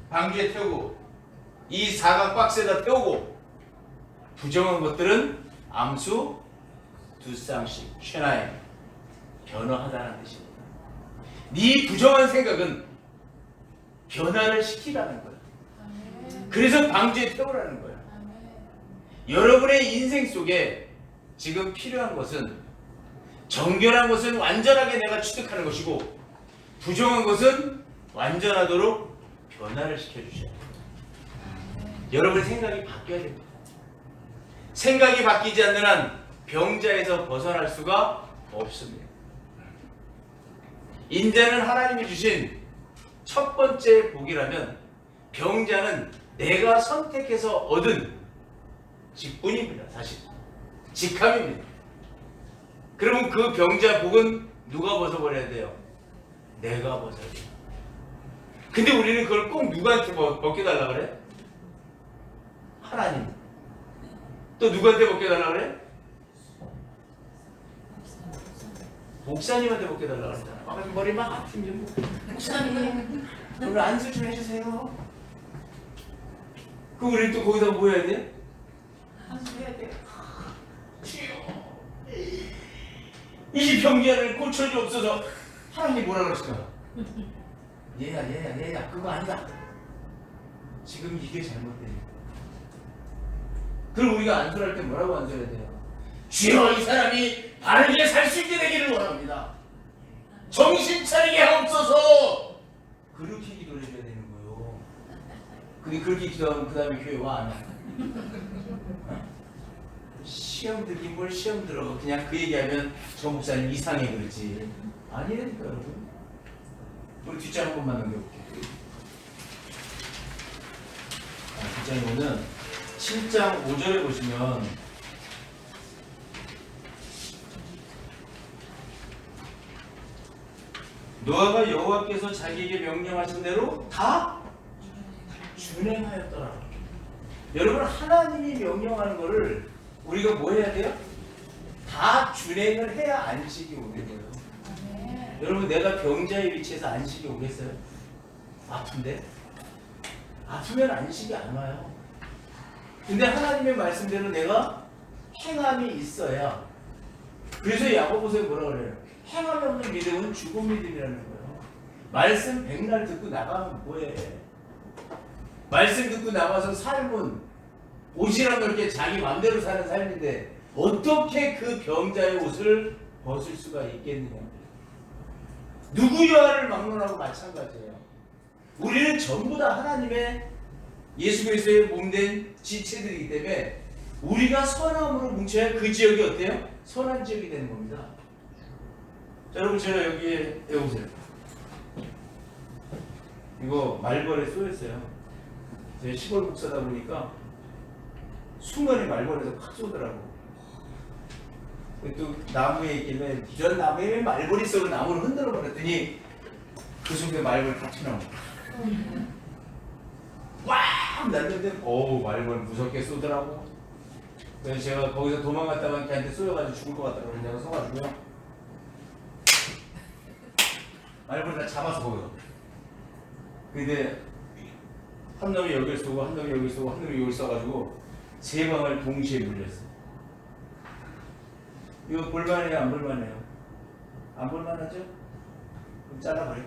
방주에 태우고 이 사각 박스에다 태우고 부정한 것들은 암수 두 쌍씩 쉐나임 변화하다는 뜻입니다. 네 부정한 생각은 변화를 시키라는 거예요. 그래서 방주에 태우라는 거예요. 여러분의 인생 속에 지금 필요한 것은 정결한 것은 완전하게 내가 취득하는 것이고 부정한 것은 완전하도록 변화를 시켜주셔야 돼요. 여러분의 생각이 바뀌어야 됩니다. 생각이 바뀌지 않는 한 병자에서 벗어날 수가 없습니다. 인자는 하나님이 주신 첫 번째 복이라면 병자는 내가 선택해서 얻은 직분입니다. 사실 직함입니다. 그러면 그 병자 복은 누가 벗어버려야 돼요? 내가 벗어야 돼요. 근데 우리는 그걸 꼭 누구한테 벗겨달라 그래? 하나님. 또 누구한테 벗겨달라 그래? 목사님한테 벗겨달라 그랬잖아. 머리 막 아프면 목사님 오늘 안수 좀 해주세요. 그럼 우리 또 거기다 뭐 해야 돼? 안수해야 돼. 이 병자를 고쳐주옵소서. 하나님 뭐라 그러실까? 얘야 그거 아니다. 지금 이게 잘못돼. 그럼 우리가 안수할 때 뭐라고 안수해야 돼요? 주여 이 사람이 바르게 살 수 있게 되기를 원합니다. 정신 차리게 하옵소서. 그렇게 기도를 해줘야 되는 거예요. 근데 그렇게 기도하면 그 다음에 교회 와 안 와? 시험 들긴 뭘 시험 들어. 그냥 그 얘기하면 저 목사님 이상해 그러지. 아니라니까 여러분. 우리 뒷장 한 번만 넘겨볼게요. 뒷장에 보면 7장 5절에 보시면 노아가 여호와께서 자기에게 명령하신 대로 다 준행하였더라. 여러분 하나님이 명령하는 거를 우리가 뭐 해야 돼요? 다 준행을 해야 안식이 오는 거예요. 여러분 내가 병자의 위치에서 안식이 오겠어요? 아픈데? 아프면 안식이 안 와요. 근데 하나님의 말씀대로 내가 행함이 있어야. 그래서 야고보서에 뭐라 그래요? 행함이 없는 믿음은 죽은 믿음이라는 거예요. 말씀 백날 듣고 나가면 뭐해? 말씀 듣고 나가서 삶은 옷이랑 그렇게 자기 마음대로 사는 삶인데 어떻게 그 병자의 옷을 벗을 수가 있겠느냐? 누구야를 막론하고 마찬가지예요. 우리는 전부 다 하나님의 예수 그리스도의 몸된 지체들이기 때문에 우리가 선함으로 뭉쳐야 그 지역이 어때요? 선한 지역이 되는 겁니다. 자, 여러분 제가 여기에 보세요. 이거 말벌에 쏘였어요. 제가 시골 목사다 보니까 순간에 말벌에서 팍 쏘더라고. 또 나무에 있길래 이런 나무에 왜 말벌이 쏘고 나무를 흔들어 버렸더니 그 속에 말벌이 다 튀어나온 거야. 꽉 났는데 말벌 무섭게 쏘더라고. 그래서 제가 거기서 도망갔다가 걔한테 쏘여가지고 죽을 것 같다고 내가 서가지고요. 말벌 다 잡아서 거기서. 근데 한 놈이 여기를 쏘고 한 놈이 여기를 쏘고 한 놈이 여기를 쏘가지고 세 방을 동시에 물렸어요. 이거 볼만해요? 안 볼만해요? 안 볼만하죠? 그럼 잘라버려.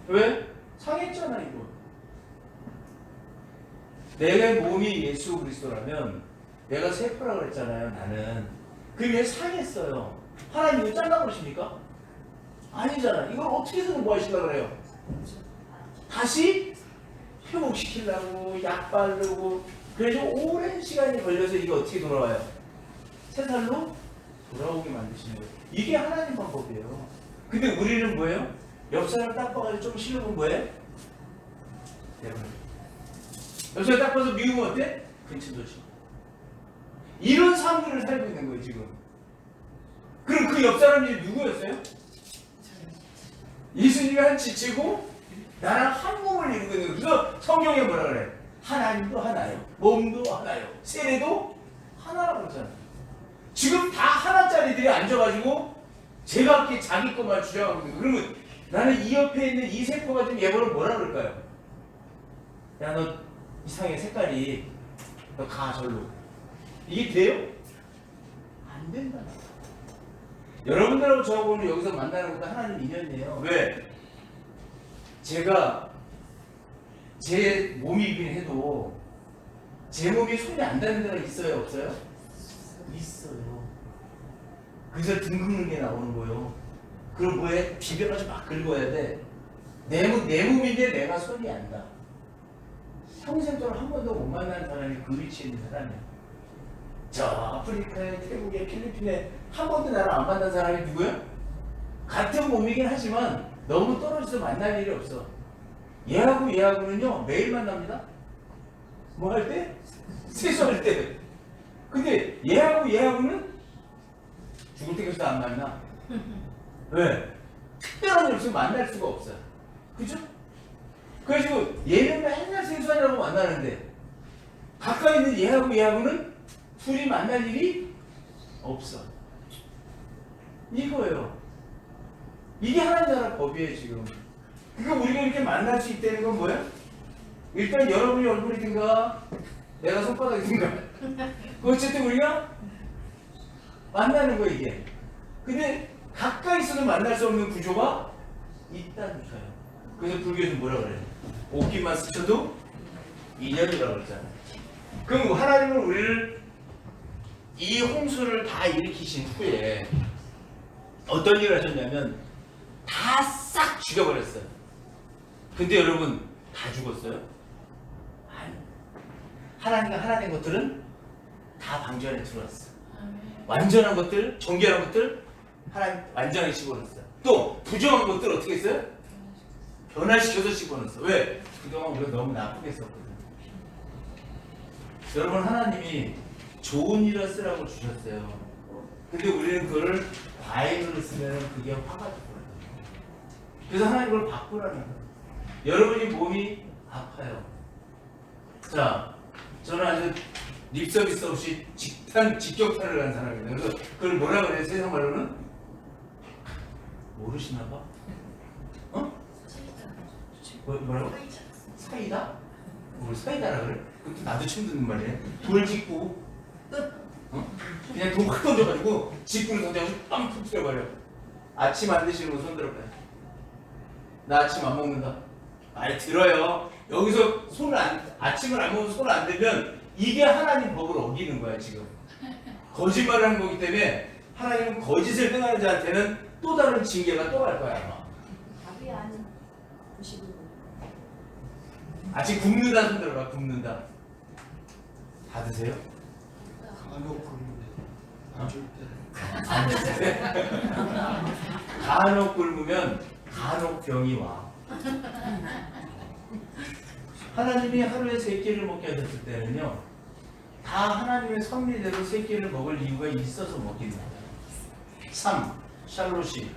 왜? 상했잖아 이거. 내 몸이 예수 그리스도라면 내가 세포라고 그랬잖아요. 나는 그게 상했어요. 하나님 이거 잘라버리십니까? 아니잖아. 이걸 어떻게 해서 뭐 하시려고 그래요? 다시 회복시키려고 약 바르고 그래서 오랜 시간이 걸려서 이게 어떻게 돌아와요? 새 살로 돌아오게 만드시는 거예요. 이게 하나님 방법이에요. 근데 우리는 뭐예요? 옆 사람 딱 봐가지고 좀 싫으면 뭐해? 옆 사람 딱 봐서 미우면 어때? 근친도 치고. 이런 삶들을 살고 있는 거예요 지금. 그럼 그 옆 사람이 누구였어요? 예수님이 한 지체고 나랑 한 몸을 이루고 있는 거예요. 그래서 성경에 뭐라 그래? 하나님도 하나요. 몸도 하나요. 세례도 하나라고 그러잖아요. 지금 다 하나짜리들이 앉아가지고 제가 이렇게 자기 것만 주장하고 있는 거예요. 그러면 나는 이 옆에 있는 이 세포가 좀 얘보를 뭐라 그럴까요? 야, 너 이상해 색깔이. 너 가 절로. 이게 돼요? 안 된다. 여러분들하고 저하고는 여기서 만나는 것도 하나님 인연이에요. 왜? 제가 제 몸이긴 해도 제 몸이 손이 안 닿는 데가 있어요? 없어요? 있어요. 그래서 등 긁는 게 나오는 거예요. 그럼 뭐해? 비벼가지고 막 긁어야 돼. 내 몸인데 내가 손이 안 닿아. 평생 동안 한 번도 못 만난 사람이 그 위치에 있는 사람이야. 저 아프리카에, 태국에, 필리핀에 한 번도 나를 안 만난 사람이 누구야? 같은 몸이긴 하지만 너무 떨어져서 만날 일이 없어. 얘하고는요 매일 만납니다. 뭐 할 때? 세수할 때. 근데 얘하고는 죽을 때까지도 안 만나. 왜? 특별한 일 없으면 만날 수가 없어요. 그죠? 그래가지고 얘는 맨날 세수하려고 만나는데 가까이 있는 얘하고는 둘이 만날 일이 없어. 이거예요. 이게 하나님 나라 법이에요 지금. 그러니까 우리가 이렇게 만날 수 있다는 건 뭐예요? 일단 여러분이 얼굴이든가 내가 손바닥이든가 어쨌든 우리가 만나는 거예요 이게. 근데 가까이 있어도 만날 수 없는 구조가 있다니까요. 그래서 불교에서 뭐라 그래요? 옷깃만 스쳐도 인연이라고 그랬잖아요. 그럼 하나님은 우리를 이 홍수를 다 일으키신 후에 어떤 일을 하셨냐면 다 싹 죽여버렸어요. 근데 여러분 다 죽었어요? 아니. 하나님과 하나 된 것들은 다 방주 안에 들어왔어. 완전한 것들, 정결한 것들 하나님 완전하게 집어넣었어요. 또 부정한 것들 어떻게 했어요? 변화시켜서 집어넣었어. 왜? 그동안 우리가 너무 나쁘게 썼거든. 여러분 하나님이 좋은 일을 쓰라고 주셨어요. 근데 우리는 그걸 과잉으로 쓰면 그게 화가 되거든요. 그래서 하나님 그걸 바꾸라는 거예요. 여러분이 몸이 아파요. 자, 저는 아주 립서비스 없이 직격탄을 한 사람이에요. 그래서 그걸 뭐라 그래요? 세상 말로는 모르시나 봐. 어? 뭐라고? 사이다? 뭘 사이다라 그래? 그것도 나도 처음 듣는 말이야. 돌 짚고 끝. 어? 그냥 돈 확 던져가지고 직구를 던져가지고 빵 터뜨려버려. 아침 안 드시는 거 손 들어봐요. 나 아침 안 먹는다. 말 들어요. 여기서 아침을 안 먹으면 손을 안 대면 이게 하나님 법을 어기는 거야 지금. 거짓말을 하는 거기 때문에 하나님은 거짓을 행하는 자한테는 또 다른 징계가 또 갈 거야 아마. 답이 안 보시고 아침 굶는다 손 들어봐. 굶는다. 다 드세요? 간혹 굶는데 안줄 때. 안 드세요? 간혹 굶으면 간혹 병이 와. 하나님이 하루에 3끼를 먹게 하셨을 때는요, 다 하나님의 섭리대로 3끼를 먹을 이유가 있어서 먹게 됩니다. 3. 샬롯이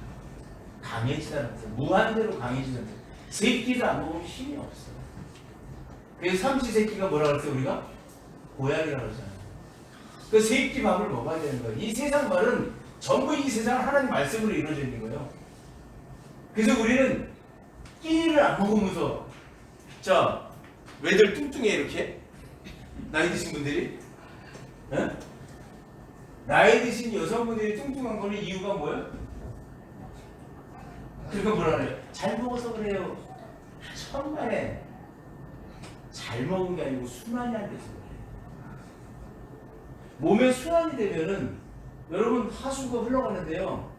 강해지다는 거예요. 무한대로 강해지는 거예요. 3끼를 안 먹으면 힘이 없어요. 그래서 삼시세끼가 뭐라 그랬어요 우리가? 고약이라고 그러잖아요. 그 3끼 밥을 먹어야 되는 거예요. 이 세상 말은 전부 이 세상 하나님 말씀으로 이루어져 있는 거예요. 그래서 우리는 끼니를 안 먹으면서, 자, 왜들 뚱뚱해 이렇게? 나이 드신 분들이? 에? 나이 드신 여성분들이 뚱뚱한 거는 이유가 뭐예요? 그러니까 뭐라 그래요? 잘 먹어서 그래요. 천만에 잘 먹은 게 아니고 순환이 안 돼서 그래요. 몸에 순환이 되면은 여러분 하수구가 흘러가는데요,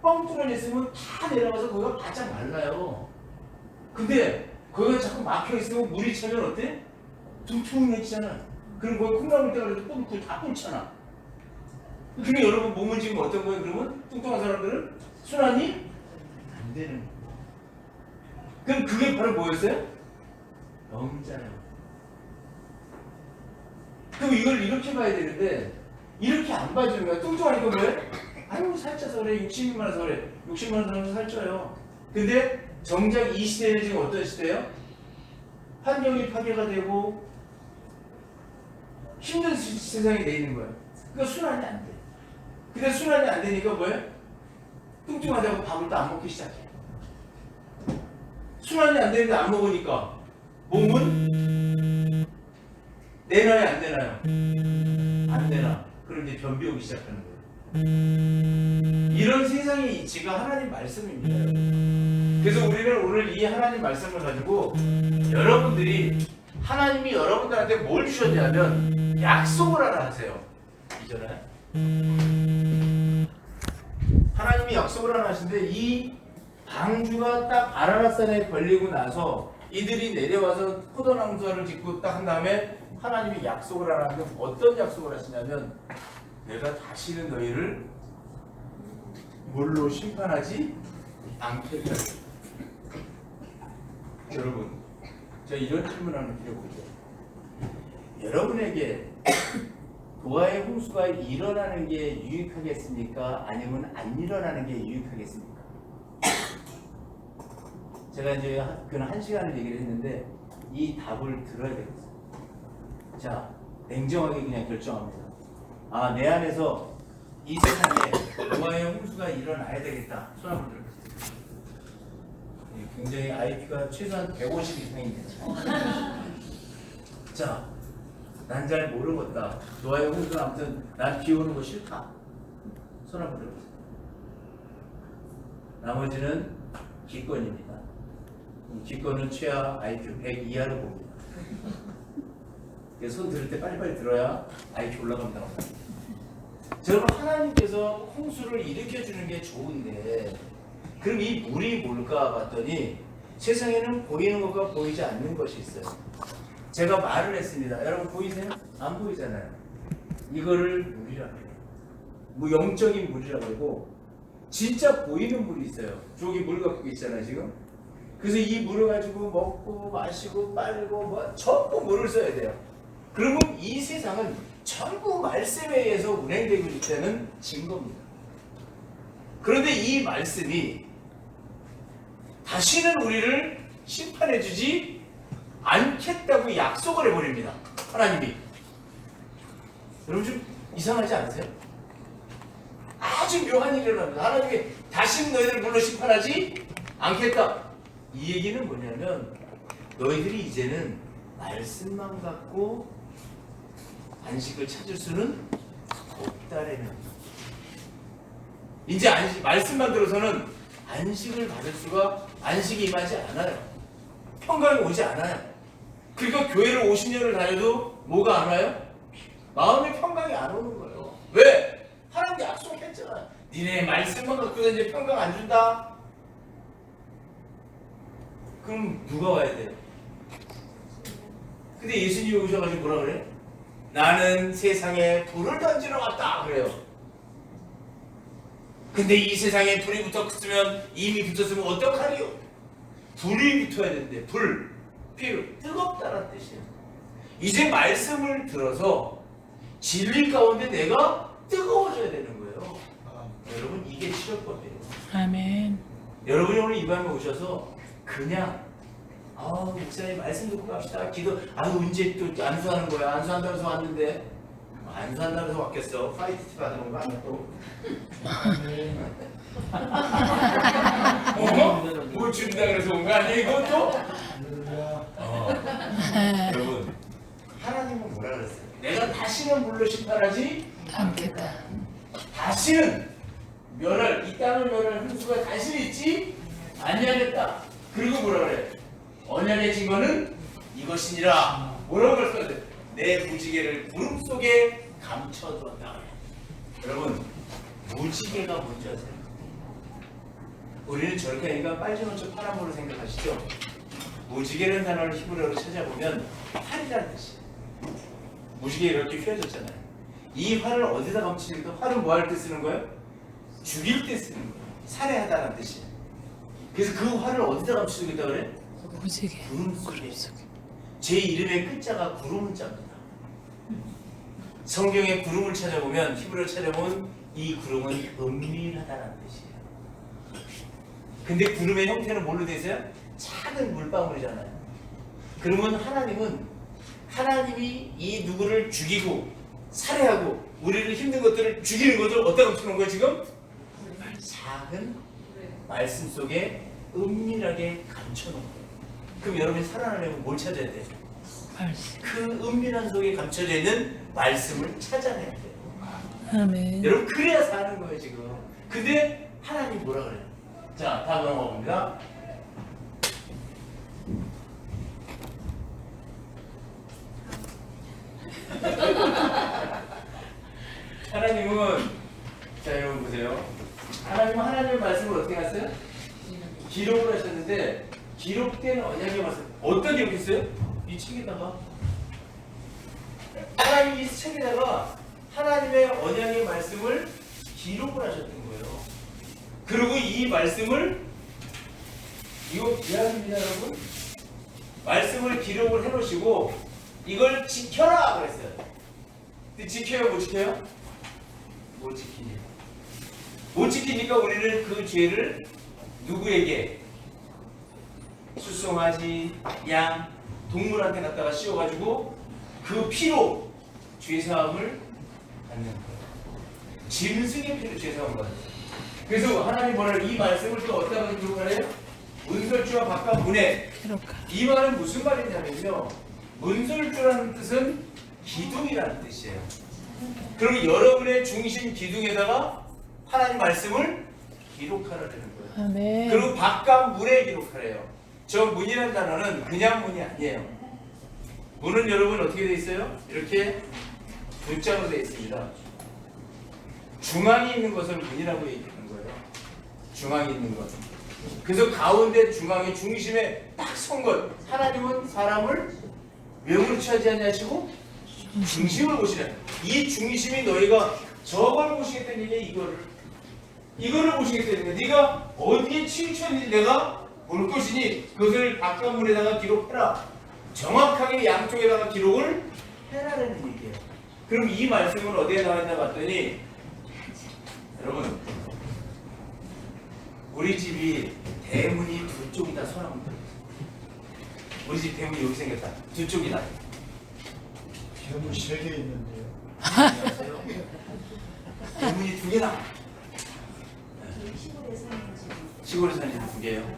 뻥 뚫어냈으면 다 내려가서 거기가 바짝 말라요. 근데 거기가 자꾸 막혀있으면 물이 차면 어때? 퉁퉁해지잖아. 그럼 거기 콩나물 때가 그래도 뿜고 다 뿜잖아. 그러면 여러분 몸은 지금 어떤 거예요? 그러면 뚱뚱한 사람들은 순환이 안 되는 거예요. 그럼 그게 바로 뭐였어요? 영이잖아요. 그럼 이걸 이렇게 봐야 되는데 이렇게 안 봐주는 거야. 뚱뚱하니까 왜? 아유 살쪄서 그래. 60만 원서 그래. 60만 원 사람도 살쪄요. 근데 정작 이 시대는 지금 어떤 시대예요? 환경이 파괴가 되고 힘든 세상이 돼 있는 거예요. 그러니까 순환이 안 돼. 근데 순환이 안 되니까 뭐예요? 뚱뚱하다고 밥을 또 안 먹기 시작해. 순환이 안 되는데 안 먹으니까 몸은 내놔야 안 되나요? 안 되나. 그럼 이제 변비 오기 시작하는 거예요. 이런 세상의 이치가 하나님 말씀입니다. 여러분. 그래서 우리는 오늘 이 하나님 말씀을 가지고 여러분들이 하나님이 여러분들한테 뭘 주셨냐면 약속을 하나 하세요. 이전에 하나님이 약속을 하나 하시는데 이 방주가 딱 아라랏산에 걸리고 나서 이들이 내려와서 포도나무를 짓고 딱 한 다음에 하나님이 약속을 하나 하는데 어떤 약속을 하시냐면 내가 다시는 너희를 물로 심판하지 않겠다. 여러분, 제가 이런 질문 하나 드려볼게요. 여러분에게 노아의 홍수가 일어나는 게 유익하겠습니까? 아니면 안 일어나는 게 유익하겠습니까? 제가 이제 그는 1시간을 얘기를 했는데 이 답을 들어야 되겠어요. 자, 냉정하게 그냥 결정합니다. 아, 내 안에서 이 세상에 노아의 홍수가 일어나야 되겠다. 손 한번 들어보세요. 굉장히 IQ가 최소한 150 이상입니다. 자, 난 잘 모르겠다. 노아의 홍수는 아무튼 난 비 오는 거 싫다. 손 한번 들어보세요. 나머지는 기권입니다. 기권은 최하 IQ 100 이하로 봅니다. 손 들을 때 빨리빨리 들어야 IQ 올라갑니다. 여러분, 하나님께서 홍수를 일으켜주는 게 좋은데 그럼 이 물이 뭘까 봤더니 세상에는 보이는 것과 보이지 않는 것이 있어요. 제가 말을 했습니다. 여러분 보이세요? 안 보이잖아요. 이거를 물이라고 해요. 영적인 물이라고 하고 진짜 보이는 물이 있어요. 저기 물 갖고 있잖아요 지금. 그래서 이 물을 가지고 먹고 마시고 빨고 뭐 전부 물을 써야 돼요. 그러면 이 세상은 전부 말씀에 의해서 운행되고 있다는 증거입니다. 그런데 이 말씀이 다시는 우리를 심판해주지 않겠다고 약속을 해버립니다. 하나님이. 여러분 좀 이상하지 않으세요? 아주 묘한 일이 일어납니다. 하나님이 다시는 너희들을 물로 심판하지 않겠다. 이 얘기는 뭐냐면 너희들이 이제는 말씀만 갖고 안식을 찾을 수는 없다라는. 이제 말씀만 들어서는 안식을 받을 수가, 안식이 임하지 않아요. 평강이 오지 않아요. 그리고 교회를 50년을 다녀도 뭐가 안 와요? 마음의 평강이 안 오는 거예요. 왜? 하나님 약속했잖아. 니네 말씀만 갖고 이제 평강 안 준다. 그럼 누가 와야 돼요? 근데 예수님이 오셔가지고 뭐라 그래? 나는 세상에 불을 던지러 왔다 그래요. 근데 이 세상에 불이 붙었으면, 이미 붙었으면 어떡하리요? 불이 붙어야 되는데, 불, 피로 뜨겁다는 뜻이에요. 이제 말씀을 들어서 진리 가운데 내가 뜨거워져야 되는 거예요. 여러분, 이게 치료법이에요. 아멘. 여러분이 오늘 이 밤에 오셔서 그냥 목사님 말씀 듣고 갑시다. 기도. 언제 또 안수하는 거야? 안수한다고 해서 왔는데. 안수한다고 해서 왔겠어. 파이트 받은 거 아니야 또? 뭘 준다 그래서 온 거 아니야 이것도? 여러분, 하나님은 뭐라 그랬어요? 내가 다시는 물로 심판하지 않겠다. 다시는 멸할, 이 땅을 멸할 hun수가 다시 있지 아니하겠다. 그리고 뭐라 그래? 언약의 증거는 이것이니라. 뭐라고 그랬어요? 내 무지개를 구름 속에 감춰두었다. 여러분, 무지개가 뭔지 아세요? 우리는 저렇게 하니까 빨주노초 파란보를 생각하시죠? 무지개라는 단어를 히브리어로 찾아보면 활이라는 뜻이에요. 무지개 이렇게 휘어졌잖아요. 이 활을 어디다 감추니까, 활은 뭐 할 때 쓰는 거예요? 죽일 때 쓰는 거예요. 살해하다는 뜻이에요. 그래서 그 활을 어디다 감추겠다 그래? 무지개. 구름 속에. 제 이름의 끝자가 구름 자입니다. 성경에 구름을 찾아보면, 히브리어 찾아보면 이 구름은 은밀하다는 뜻이에요. 근데 구름의 형태는 뭘로 되어 있어요? 작은 물방울이잖아요. 그러면 하나님이 이 누구를 죽이고 살해하고 우리를 힘든 것들을 죽이는 것을 어디다 감추는 거예요 지금? 작은 말씀 속에 은밀하게 감춰놓은 거예요. 그럼 여러분이 살아나려면 뭘 찾아야 돼요? 말씀. 그 은밀한 속에 감춰져 있는 말씀을 찾아내야 돼요. 아멘. 여러분, 그래야 사는 거예요 지금. 근데 하나님 뭐라 그래요? 자, 다음 넘어가 봅니다. 하나님은, 자 여러분 보세요. 하나님은 하나님의 말씀을 어떻게 하셨어요? 기록을 하셨는데, 기록된 언약의 말씀 어디다 기록했어요? 이 책에다가. 하나님이 이 책에다가 하나님의 언약의 말씀을 기록을 하셨던 거예요. 그리고 이 말씀을, 이거 비하입니다 여러분. 말씀을 기록을 해놓으시고 이걸 지켜라 그랬어요. 근데 지켜요 못 지켜요? 못 지키니까. 못 지키니까 우리는 그 죄를 누구에게? 수송아지, 양, 동물한테 갖다가 씌워가지고 그 피로 죄사함을 받는 거예요. 짐승의 피로 죄사함을 받는 거예요. 그래서 하나님 뭐라요? 이 말씀을 또 어디다가 기록하래요? 문설주와 바깥 문에. 이 말은 무슨 말이냐면요, 문설주라는 뜻은 기둥이라는 뜻이에요. 그러면 여러분의 중심 기둥에다가 하나님 말씀을 기록하라 되는 거예요. 아멘. 그리고 바깥 문에 기록하래요. 저 문이라는 단어는 그냥 문이 아니에요. 문은 여러분 어떻게 되어 있어요? 이렇게 두 짝으로 되어 있습니다. 중앙이 있는 것을 문이라고 얘기하는 거예요. 중앙이 있는 것. 그래서 가운데 중앙의 중심에 딱 선 것. 하나님은 사람을 외모로 취하지 않냐시고 중심을 보시래. 이 중심이 너희가 저걸 보시겠다는 얘기야. 이거를 보시겠다는 얘기야. 네가 어디에 치우쳤는지 내가 볼 것이니 그것을 바깥문에다가 기록해라. 정확하게 양쪽에다가 기록을 해라라는 얘기예요. 그럼 이 말씀은 어디에 나와 있나 봤더니, 여러분, 우리 집이 대문이 두 쪽이다 서랍니다. 우리 집 대문이 여기 생겼다. 두 쪽이다. 대문 3개 있는데요. 안녕하세요. 대문이 2개나. 저희 시골에 사는 지금 시골에 사는 집 2개요.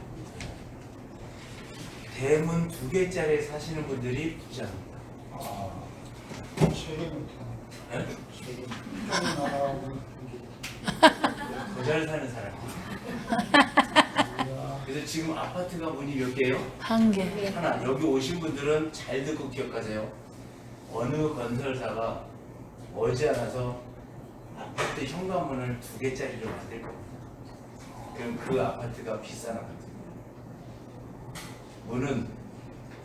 대문 2개짜리에 사시는 분들이 부자입니다. 세금은 다 네? 세금 조금 나라하고 더 잘 사는 사람. 그래서 지금 아파트가 문이 몇 개예요? 1개. 하나. 여기 오신 분들은 잘 듣고 기억하세요. 어느 건설사가 머지않아서 아파트 현관문을 2개짜리로 만들 겁니다. 그럼 그 아파트가 비싼 아파트입니다. 문은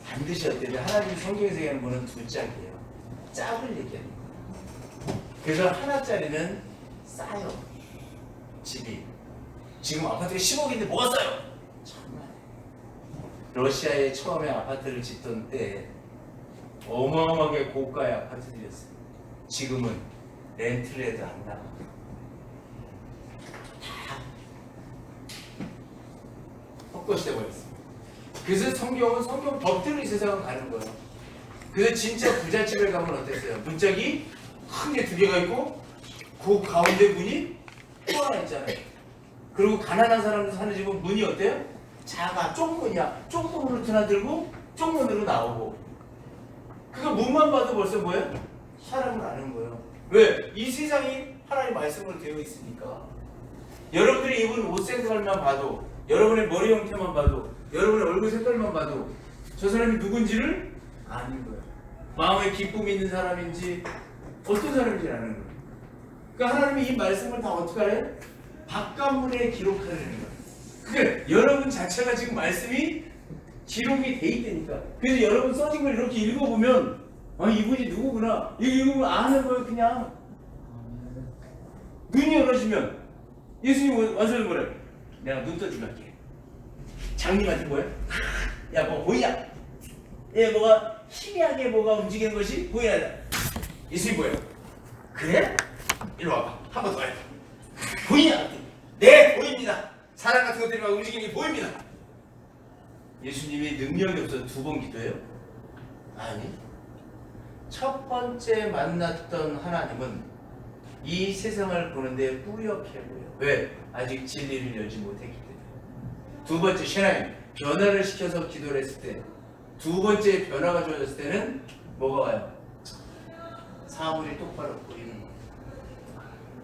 반드시 어때요? 하나님 성경에서 얘기하는 문은 2짝이에요. 짝을 얘기하는 거예요. 그래서 하나짜리는 싸요. 집이. 지금 아파트가 10억인데 뭐가 싸요? 정말. 러시아에 처음에 아파트를 짓던 때 어마어마하게 고가의 아파트들이었어요. 지금은 렌트를 해도 안 나가. 다 헛것이 돼버렸어요. 그래서 성경 법대로 이 세상은 가는 거예요. 그래서 진짜 부잣집에 가면 어땠어요? 문짝이 큰 게 2개가 있고 그 가운데 문이 또 하나 있잖아요. 그리고 가난한 사람들 사는 집은 문이 어때요? 작아, 쪽문이야. 쪽문으로 드나들고 쪽문으로 나오고. 그거 문만 봐도 벌써 뭐예요? 사람을 아는 거예요. 왜? 이 세상이 하나님 말씀으로 되어 있으니까. 여러분들이 입은 옷 색깔만 봐도, 여러분의 머리 형태만 봐도, 여러분의 얼굴 색깔만 봐도 저 사람이 누군지를 아는 거예요. 마음에 기쁨이 있는 사람인지 어떤 사람인지 아는 거예요. 그러니까 하나님이 이 말씀을 다 어떻게 하래요? 바깥문에 기록하려는 거예요. 그러니까 여러분 자체가 지금 말씀이 기록이 돼 있다니까. 그래서 여러분 써진 걸 이렇게 읽어보면 이분이 누구구나 이거 읽으면 아는 거예요. 그냥 눈이 열어지면 예수님 와서 뭐래? 내가 눈 떠주면 할게. 장님한테 뭐야? 야 뭐 보이냐? 얘 뭐가 희미하게 뭐가 움직이는 것이 보이냐? 예수님 뭐야? 그래? 이리 와봐. 한 번 더 해. 보이냐? 네 보입니다. 사람 같은 것들이 막 움직이는 게 보입니다. 예수님이 능력이 없어서 2번 기도해요? 아니. 첫 번째 만났던 하나님은 이 세상을 보는데 뿌옇게 보여. 왜? 아직 진리를 열지 못했기 때문에. 2번째 신앙이 변화를 시켜서 기도를 했을 때, 2번째 변화가 주어졌을 때는 뭐가 와요? 사물이 똑바로 보이는 거예요.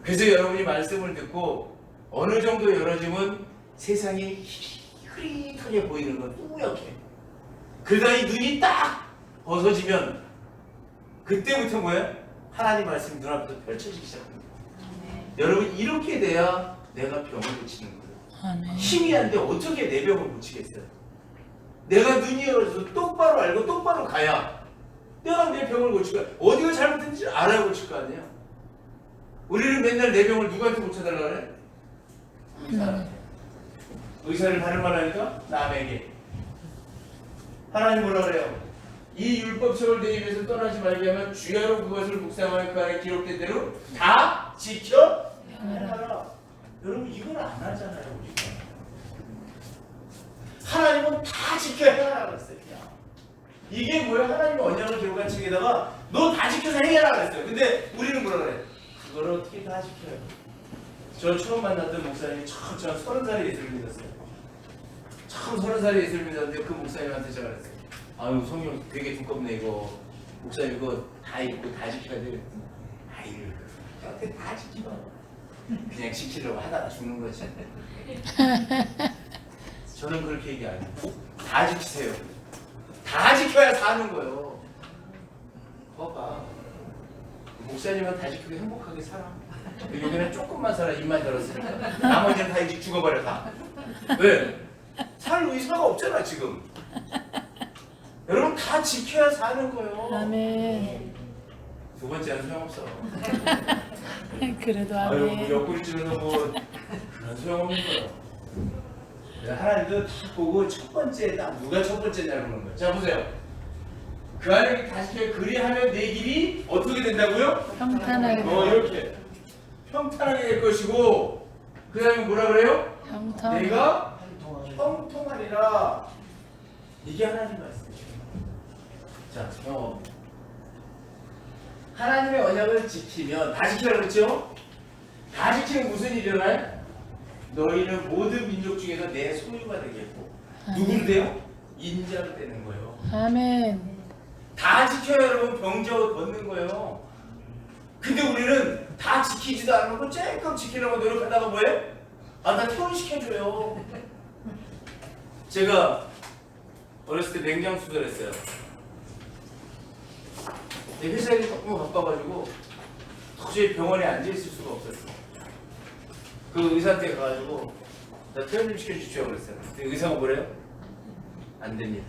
그래서 여러분이 말씀을 듣고 어느 정도 열어지면 세상이 흐릿하게 보이는 건 뿌옇게. 그러다 이 눈이 딱 벗어지면 그때부터 뭐예요? 하나님 말씀이 눈앞에서 펼쳐지기 시작합니다. 여러분 이렇게 돼야 내가 병을 고치는 거예요. 아멘. 희미한데 어떻게 내 병을 고치겠어요? 내가 눈이 열어져서 똑바로 알고 똑바로 가야 내가 내 병을 고칠 거야. 어디가 잘못됐는지 알아야 고칠 거 아니에요? 우리는 맨날 내 병을 누구한테 고쳐달라 그래? 의사한테. 의사를 다른 말 하니까 남에게. 하나님 뭐라 그래요? 이 율법책을 내 입에서 떠나지 말게 하면 주야로 그것을 묵상하여 그 안에 기록된 대로 다 지켜 행하라. 여러분 이건 안 하잖아요. 우리가. 하나님은 다 지켜 행하라 그랬어요. 그냥. 이게 뭐예요? 하나님이 언약을 기록한 책에다가 너 다 지켜서 행해라 그랬어요. 근데 우리는 뭐라 그래? 그걸 어떻게 다 지켜요? 저 처음 만났던 목사님이 처음 30살에 예수를 믿었어요. 처음 30살에 예수를 믿었는데 그 목사님한테 제가 그랬어요. 아유 성경 되게 두껍네 이거. 목사님 이거 다 읽고 다 지켜야 돼. 아유 저한테 다 지키마. 그냥 지키려고 하다가 죽는 거지. 저는 그렇게 얘기 안 해요. 다 지키세요. 다 지켜야 사는 거예요. 봐봐. 목사님은 다 지키고 행복하게 살아. 여기는 조금만 살아. 입만 열었으니까. 나머지는 다 일찍 죽어버려 다. 왜? 살 의사가 없잖아 지금. 여러분 다 지켜야 사는 거예요. 아멘. 2번째는 소용없어. 그래도 아유 아멘. 옆구리 찌르는 뭐 그런 소용없는 거예요. 하나님도 딱 보고 첫 번째 딱 누가 첫 번째냐고 그러는 거예요. 자 보세요. 그 안에 다시 그리하면 내 길이 어떻게 된다고요? 평탄하게. 이렇게 평탄하게 될 것이고 그 다음에 뭐라 그래요? 평탄. 내가 형통하리라. 이게 하나님 말씀이에요. 자, 하나님의 언약을 지키면 다 지키라고 그랬죠? 다 지키면 무슨 일이 일어나요? 너희는 모든 민족 중에서 내 소유가 되겠고 누구로 돼요? 인자로 되는 거예요. 아멘. 다 지켜야 여러분 병적을 벗는 거예요. 근데 우리는 다 지키지도 않고 쬐끔 지키려고 노력하다가 뭐예요? 아, 나 퇴원시켜줘요. 제가 어렸을 때 맹장 수술했어요. 회사 일이 너무 바빠가지고 도저히 병원에 앉아있을 수가 없었어요. 그 의사한테 가가지고 나 퇴원 좀 시켜주십시오 그랬어요. 근데 의사가 뭐래요? 안 됩니다.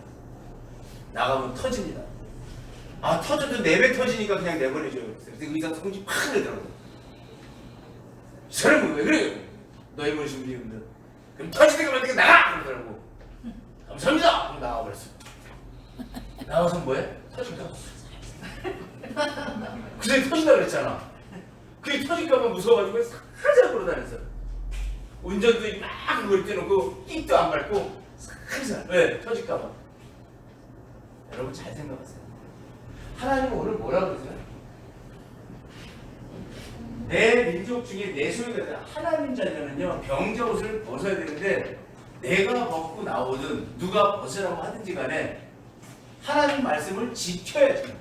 나가면 터집니다. 아, 터져도 4배 터지니까 그냥 내보내줘요 그랬어요. 근데 의사 성질 팍 내더라고요. 이 사람은 왜 그래요? 너희 머리 준비했는데 그럼 터지니까 말니까 나가! 그러더라고. 감사합니다! 그럼 나가버렸어. 나가서 뭐해? 터진다. 그 전에 터진다 그랬잖아. 그게 터질까봐 무서워가지고 살살 걸어다녔어. 운전도 막 그걸 떼놓고 끽도 안 밟고 살살. 왜? 터질까봐. 여러분 잘 생각하세요. 하나님은 오늘 뭐라 그러세요? 내 민족 중에 내 소유가 있다. 하나님 자녀는요 병자 옷을 벗어야 되는데 내가 벗고 나오든 누가 벗으라고 하든지 간에 하나님 말씀을 지켜야지.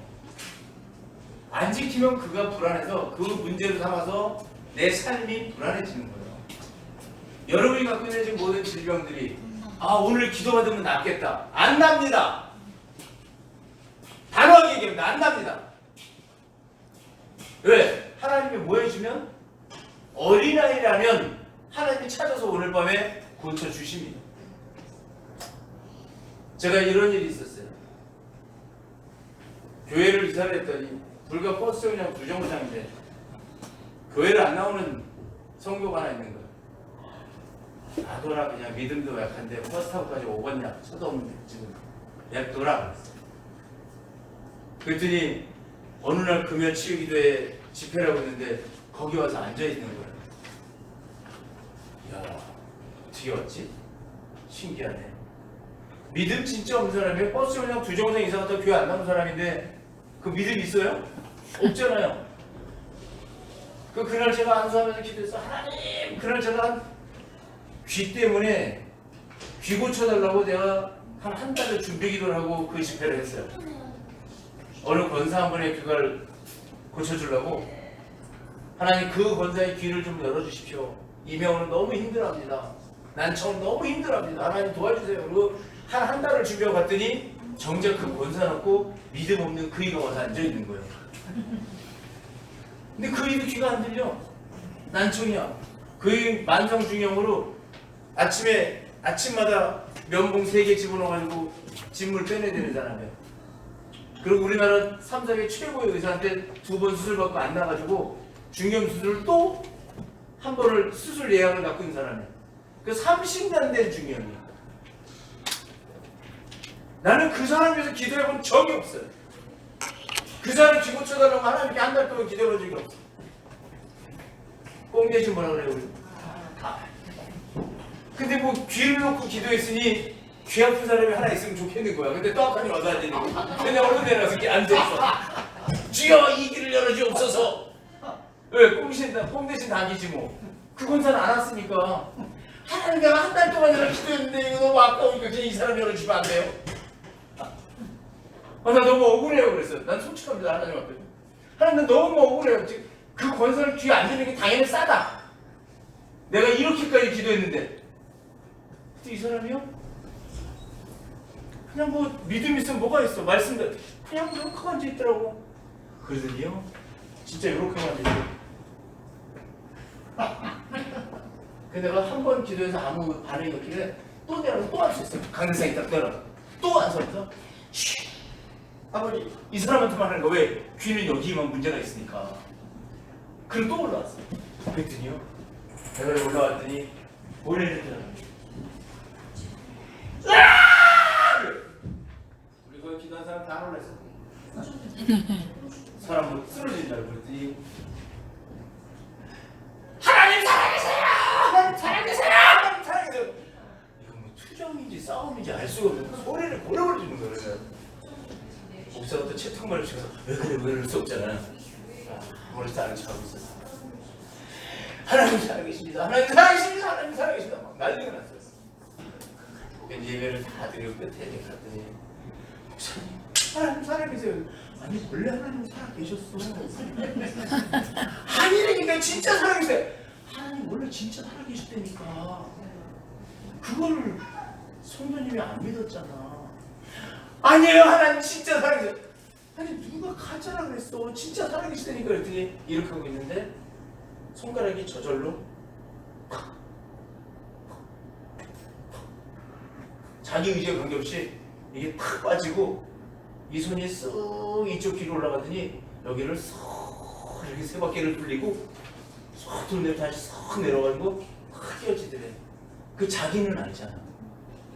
안 지키면 그가 불안해서 그 문제를 삼아서 내 삶이 불안해지는 거예요. 여러분이 갖고 있는 지금 모든 질병들이 아 오늘 기도받으면 낫겠다. 안 납니다. 단호하게 얘기합니다. 안 납니다. 왜? 하나님이 뭐 해주면? 어린아이라면 하나님이 찾아서 오늘 밤에 고쳐주십니다. 제가 이런 일이 있었어요. 교회를 이사를 했더니 불과 버스 정류장 2정거장인데 교회를 안 나오는 성도가 하나 있는 거예요. 놔둬라 그냥 믿음도 약한데 버스 타고까지 오겠냐 차도 없는데 지금 냅둬라 그랬어요. 그랬더니 어느 날 금요 치유기도에 집회라고 했는데 거기 와서 앉아있는 거예요. 야 어떻게 왔지? 신기하네. 믿음 진짜 없는 사람이 버스 정류장 2정거장 이사 갔다 교회 안 나오는 사람인데 그 믿음 있어요? 없잖아요. 그날 제가 안수하면서 기도해서 하나님 그날 제가 귀 때문에 귀 고쳐달라고 내가 한 달을 준비 기도를 하고 그 집회를 했어요. 어느 권사 한 분의 귀를 고쳐주려고 하나님 그 권사의 귀를 좀 열어주십시오. 이명은 너무 힘들어합니다. 난청 너무 힘들어합니다. 하나님 도와주세요. 그리고 한 달을 준비하고 갔더니 정작 그 권사 놓고 믿음 없는 그 이가 와서 앉아있는 거예요. 근데 그 이도 귀가 안 들려. 난청이야. 그 만성중형으로 아침마다 면봉 3개 집어넣어가지고 진물 빼내야 되는 사람이에요. 그리고 우리나라 3, 4개 최고의 의사한테 2번 수술 받고 안 나가지고 중형 수술을 또 한 번을 수술 예약을 갖고 있는 사람이에요. 그 30년 된 중형이에요. 나는 그 사람 위해서 기도해본 적이 없어요. 그 사람 귀 고쳐달라고 하나님께 한 달 동안 기도해본 적이 없어요. 꽁 대신 뭐라 그래요 우리? 근데 뭐 귀를 놓고 기도했으니 귀 아픈 사람이 하나 있으면 좋겠는 거야. 근데 또 한 판이 와서 앉아있는 거야. 근데 얼른 내려가서 이렇게 앉아있어. 주여 이 길을 열어주옵소서. 왜? 꽁 대신 닭이지 뭐. 그 권사는 안 왔으니까. 하나님 내가 한 달 동안이나 기도했는데 이거 너무 아까우니까 그냥 이 사람 열어주면 안 돼요? 나 너무 억울해요 그랬어요. 난 솔직합니다 하나님 앞에. 하나님 나 너무 억울해요. 그 권사를 귀에 안 대는 게 당연히 싸다. 내가 이렇게까지 기도했는데 이 사람이요? 그냥 뭐 믿음 있으면 뭐가 있어. 말씀대로 그냥 이렇게 앉아있더라고. 그러더니요 진짜 이렇게 앉아있어요. 근데 내가 한 번 기도해서 아무 반응이 없길래 또 내려서 또 앉아있어요. 강대상이 딱 내려 또 앉아서 아버지 이 사람한테 말하는 거 왜? 귀는 여기만 문제가 있으니까. 그럼 또 올라왔어요. 그랬더니요 배가 올라왔더니 노래를 들어요. 우리 거기 기도한 사람 다 놀랐어. 사람 뭐 쓰러진 줄 알고 그랬더니 하나님 살아계세요! 하나님 살아계세요! 하나님 살아계세요! 이거 뭐 투정인지 싸움인지 알 수가 없는 소리를 고래버리는 거예요. 목사가 또 채통말을 쳐서 왜 그래 왜 그럴 수 없잖아. 머리도 아는 척하고 있었어. 하나님 살아계십니다. 하나님 살아계십니다. 하나님 살아계십니다. 막 난리가 났어요. 예배를 다 드리고 끝에 갔더니 목사님 하나님 살아계세요. 아니 원래 하나님 살아계셨어. 아니라니까 진짜 살아계세요. 하나님 원래 진짜 살아계셨다니까. 그걸 성도님이 안 믿었잖아. 아니에요 하나님 진짜 살아계세요. 아니 누가 가짜라 그랬어. 진짜 살아계시다니까. 그랬더니 이렇게 하고 있는데 손가락이 저절로 자기 의지에 관계없이 이게 탁 빠지고 이 손이 쓱 이쪽 귀로 올라가더니 여기를 쏙 이렇게 세 바퀴를 돌리고 쏙 돌면 다시 쏙 내려가고 탁 끼어지더래. 그 자기는 아니잖아.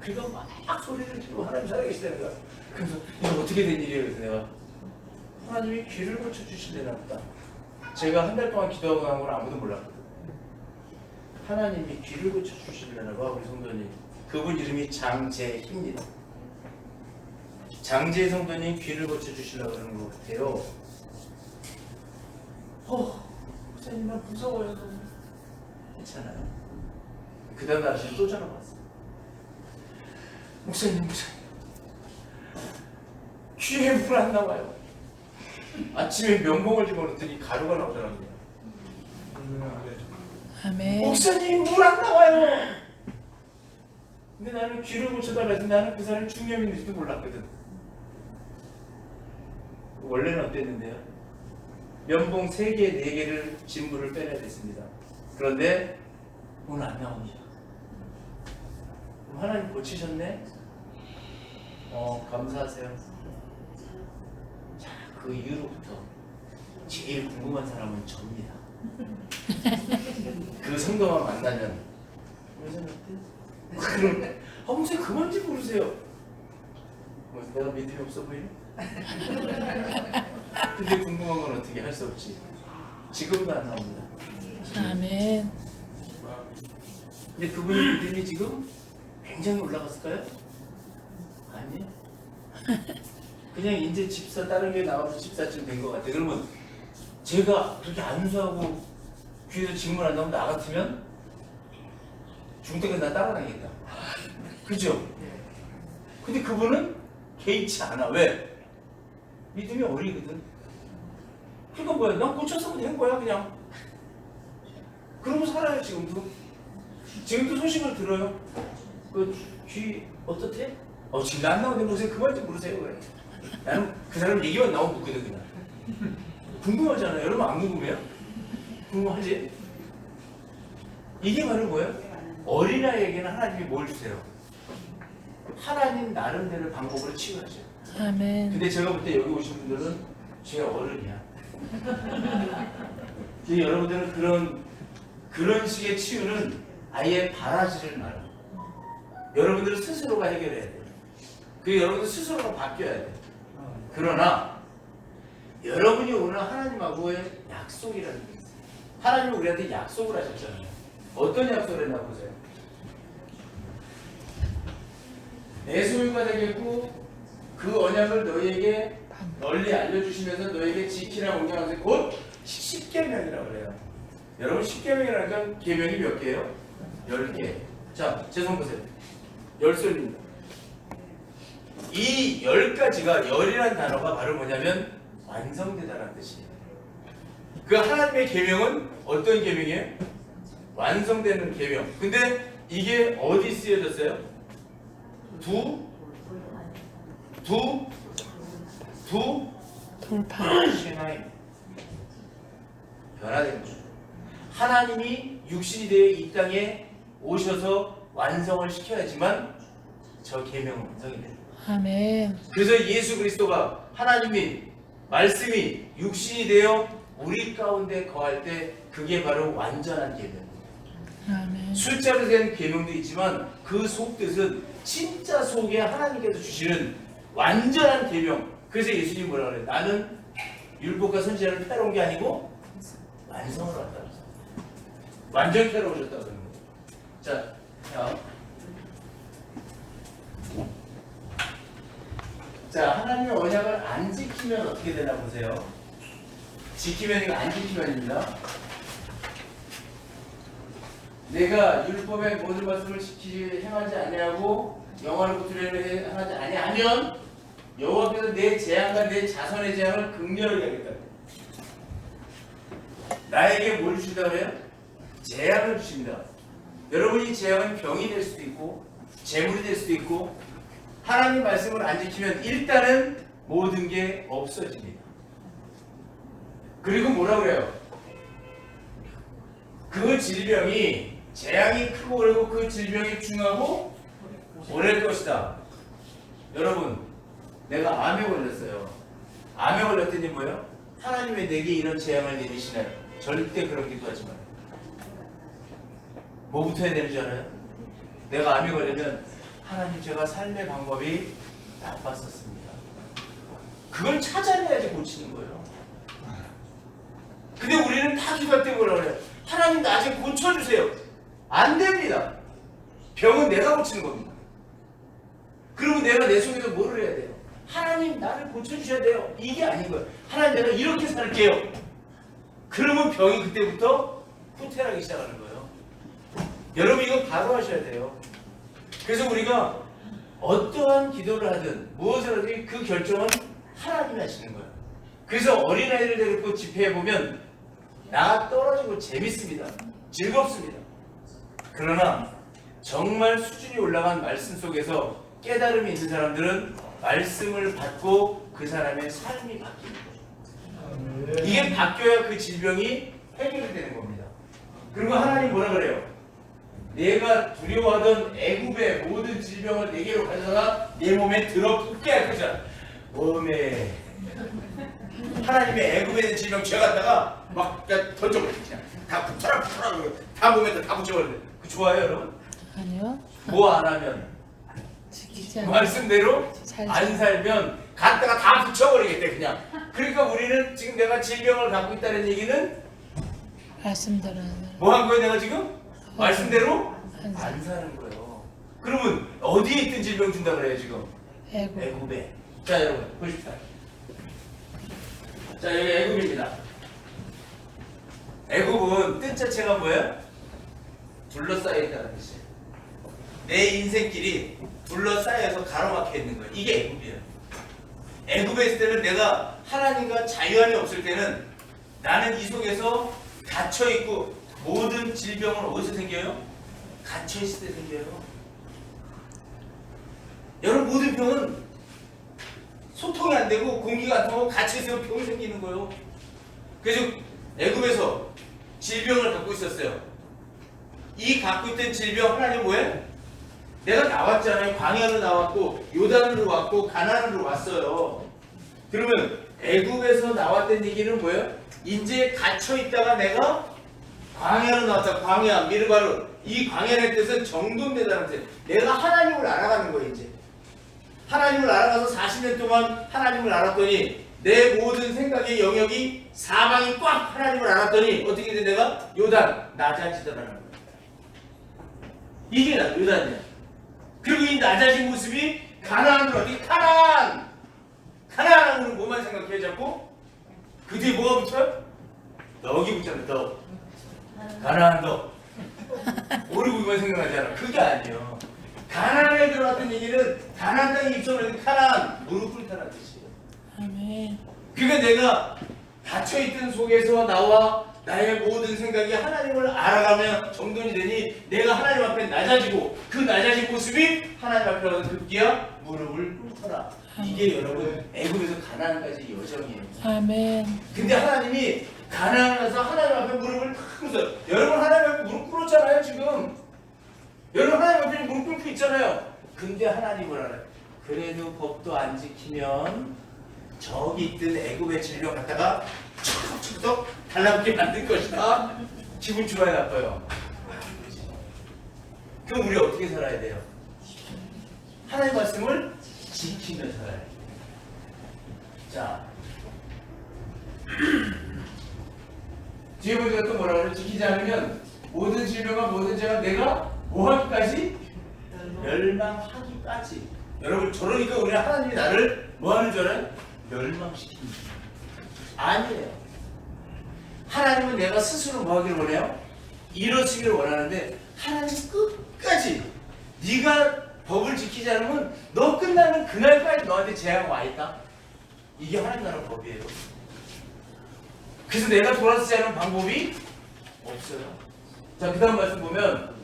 그러니까 막 소리를 지르고 하나님 살아계시다는 거야. 그래서 이거 어떻게 된 일이에요? 그래서 내가 하나님이 귀를 고쳐주실래나 보다. 제가 한 달 동안 기도하고 간 건 아무도 몰랐거든. 하나님이 귀를 고쳐주실래나 봐. 우리 성도님 그분 이름이 장재희입니다. 장재 성도님 귀를 고쳐주시려고 그러는 것 같아요. 목사님 나 무서워요. 괜찮아요. 그 다음 날 아침에 또 전화가 왔어요. 목사님 귀에 물 안 나와요. 아침에 면봉을 집어넣더니 가루가 나오더랍니다. 아멘. 목사님 물 안 나와요. 근데 나는 귀를 고쳐달라 해서 나는 그 사람이 중염인지도 몰랐거든. 원래는 어땠는데요? 면봉 3개, 4개를 진물을 빼내야 됐습니다. 그런데 오늘 안 나옵니다. 그럼 하나님 고치셨네? 감사하세요. 자, 그 이후로부터 제일 궁금한 사람은 접니다. 그 성도만 만나면 무슨 어때? 그럼 목사님 그만 좀 부르세요. 내가 믿음이 없어 보이네? 근데 궁금한 건 어떻게 할 수 없지. 지금도 안 나옵니다. 아멘. 근데 그분의 믿음이 지금 굉장히 올라갔을까요? 아니요. 그냥 이제 집사 다른 게 나와서 집사쯤 된 것 같아요. 그러면 제가 그렇게 안수하고 귀에서 직문 안 나오면 나 같으면 중대가 나 따라다니겠다. 그죠? 근데 그분은 개의치 않아. 왜? 믿음이 어리거든. 그러니까 뭐야? 난 고쳤으면 된 거야 그냥. 그러고 살아요 지금도. 지금도 소식을 들어요. 그 귀 어떻대? 지금 안 나오는데 보세요. 그만 좀 물으세요. 그래. 나는 그 사람 얘기만 나오면 묻거든 그냥. 궁금하잖아요. 여러분 안 궁금해요? 궁금하지? 이게 바로 뭐예요? 어린아이에게는 하나님이 뭘 주세요? 하나님 나름대로 방법으로 치유하죠. 아멘. 근데 제가 볼 때 여기 오신 분들은 제 어른이야. 근데 여러분들은 그런 식의 치유는 아예 바라지를 말아요. 여러분들은 스스로가 해결해야 돼요. 여러분들 스스로가 바뀌어야 돼요. 그러나 여러분이 오늘 하나님하고의 약속이라는 게 있어요. 하나님이 우리한테 약속을 하셨잖아요. 어떤 약속을 했나 보세요. 내 소유가 되겠고 그 언약을 너희에게 널리 알려주시면서 너희에게 지키라 명령하는 것이 곧 십계명이라고 그래요. 여러분 십계명이라는 건 계명이 몇 개예요? 10개. 자, 제 손 보세요. 10손입니다. 이 10가지가 열이라는 단어가 바로 뭐냐면 완성되다라는 뜻이에요. 그 하나님의 계명은 어떤 계명이에요? 완성되는 계명. 근데 이게 어디 쓰여졌어요? 돌파. 신하에 변화되는 거죠. 하나님이 육신이 되어 이 땅에 오셔서 완성을 시켜야지만 저 계명은 완성이 돼요. 아멘. 그래서 예수 그리스도가 하나님이 말씀이 육신이 되어 우리 가운데 거할 때 그게 바로 완전한 계명입니다. 아멘. 숫자로 된 계명도 있지만 그 속뜻은 진짜 속에 하나님께서 주시는 완전한 계명. 그래서 예수님이 뭐라 그래요? 나는 율법과 선지자를 펴러 온 게 아니고 완성을 왔다. 완전 펴러 오셨다 그러는 거예요. 자, 하나님의 언약을 안 지키면 어떻게 되나 보세요. 지키면이고 안 지키면입니다. 내가 율법의 모든 말씀을 지키지 행하지 아니하고 영화를 붙으려는 하지 아니하면 여호와께서 내 재앙과 내 자손의 재앙을 극렬하게 하겠다. 나에게 뭘 주신다고 해요? 재앙을 주십니다. 여러분 이 재앙은 병이 될 수도 있고 재물이 될 수도 있고 하나님 말씀을 안 지키면 일단은 모든 게 없어집니다. 그리고 뭐라고 그래요? 그 질병이 재앙이 크고 그리고 그 질병이 중하고 오래될 것이다. 여러분 내가 암에 걸렸어요. 암에 걸렸더니 뭐예요? 하나님 왜 내게 이런 재앙을 내리시나요? 절대 그런 기도하지 마요. 뭐부터 해야 되는 줄 알아요? 내가 암에 걸리면 하나님 제가 삶의 방법이 나빴었습니다. 그걸 찾아내야지 고치는 거예요. 근데 우리는 다 기도할 때 뭐라 그래요? 하나님 나 좀 고쳐주세요. 안 됩니다. 병은 내가 고치는 겁니다. 그리고 내가 내 속에서 뭐를 해야 돼요? 하나님 나를 고쳐주셔야 돼요. 이게 아닌 거예요. 하나님 내가 이렇게 살게요. 그러면 병이 그때부터 후퇴하기 시작하는 거예요. 여러분 이거 바로 하셔야 돼요. 그래서 우리가 어떠한 기도를 하든 무엇을 하든 그 결정은 하나님이 하시는 거예요. 그래서 어린아이들 데리고 집회해보면 나 떨어지고 재밌습니다. 즐겁습니다. 그러나 정말 수준이 올라간 말씀 속에서 깨달음이 있는 사람들은 말씀을 받고 그 사람의 삶이 바뀌는 거죠. 이게 바뀌어야 그 질병이 해결이 되는 겁니다. 그리고 하나님 뭐라 그래요? 내가 두려워하던 애굽의 모든 질병을 내게로 가져다가 내 몸에 들어붙게 할 것이다. 몸에 하나님의 애굽에 있는 질병 쥐어갔다가 막 던져버려. 그냥 다 붙여라 다 몸에다 다 붙여버려. 그 좋아요 여러분? 아니요. 뭐 안 하면 지키지 않아요. 말씀대로 살죠. 안 살면 갖다가 다 붙여버리겠대 그냥. 그러니까 우리는 지금 내가 질병을 갖고 있다는 얘기는 말씀대로 뭐 한 거예요 내가 지금? 말씀대로 안 살. 안 사는 거예요. 그러면 어디에 있든 질병 준다 그래요 지금? 애고. 애굽에. 자 여러분 보십시다. 자 여기 애굽입니다. 애굽은 뜻 자체가 뭐예요? 둘러싸여 있다는 뜻이에요. 내 인생길이 둘러싸여서 가로막혀 있는 거예요. 이게 애굽이에요. 애굽에 있을 때는 내가 하나님과 자유함이 없을 때는 나는 이 속에서 갇혀 있고 모든 질병은 어디서 생겨요? 갇혀 있을 때 생겨요. 여러분 모든 병은 소통이 안 되고 공기가 안 통하고 갇혀 있으면 병이 생기는 거예요. 그래서 애굽에서 질병을 갖고 있었어요. 이 갖고 있던 질병 하나님 뭐예요? 내가 나왔잖아요. 광야로 나왔고 요단으로 왔고 가나안으로 왔어요. 그러면 애굽에서 나왔던 얘기는 뭐예요? 이제 갇혀 있다가 내가 광야로 나왔다. 광야, 미르바루. 이 광야의 뜻은 정돈되다는 뜻. 내가 하나님을 알아가는 거예요. 이제 하나님을 알아가서 40년 동안 하나님을 알았더니 내 모든 생각의 영역이 사방이 꽉 하나님을 알았더니 어떻게 돼? 내가 요단 낮아지더라는 거예요. 이게 요단이야. 그리고 이 낮아진 모습이 가나안으로 어디 가나안 하고는 뭐만 생각해 자꾸? 그 뒤에 뭐가 붙어요? 덕이 붙잖아요. 덕. 가나안 덕. 모르고 이만 생각하잖아. 그게 아니에요. 가나안에 들어왔던 얘기는 가나안 땅에 입성을 가나안 무릎 꿇다는 뜻이에요. 아멘. 그러니까 내가 닫혀있던 속에서 나와 나의 모든 생각이 하나님을 알아가면 정돈이 되니 내가 하나님 앞에 낮아지고 그 낮아진 모습이 하나님 앞에 와서 급기야 무릎을 꿇더라. 이게 여러분 애굽에서 가나안까지 여정이에요. 아멘. 근데 하나님이 가나안에 가서 하나님 앞에 무릎을 탁 꿇어서 여러분 하나님 앞에 무릎 꿇었잖아요 지금. 여러분 하나님 앞에 무릎 꿇고 있잖아요. 근데 하나님을 알아요. 그래도 법도 안 지키면 저기 있던 애굽의 질병 갖다가 척척척 달라붙게 만들 것이다. 기분 좋아요 나빠요? 그럼 우리 어떻게 살아야 돼요? 하나님의 말씀을 지키며 살아야 돼요. 자 뒤에 보니까 또 뭐라 그래? 지키지 않으면 모든 질병과 모든 죄가 내가 뭐하기까지? 멸망하기까지. 여러분 저러니까 우리 하나님이 나를 뭐하는 줄 알아요? 멸망시킵니다. 아니에요. 하나님은 내가 스스로 뭐 하기를 원해요? 일어서기를 원하는데 하나님 끝까지 네가 법을 지키지 않으면 너 끝나는 그날까지 너한테 재앙 와 있다. 이게 하나님 나라 법이에요. 그래서 내가 돌아서지 않은 방법이 없어요. 자, 그 다음 말씀 보면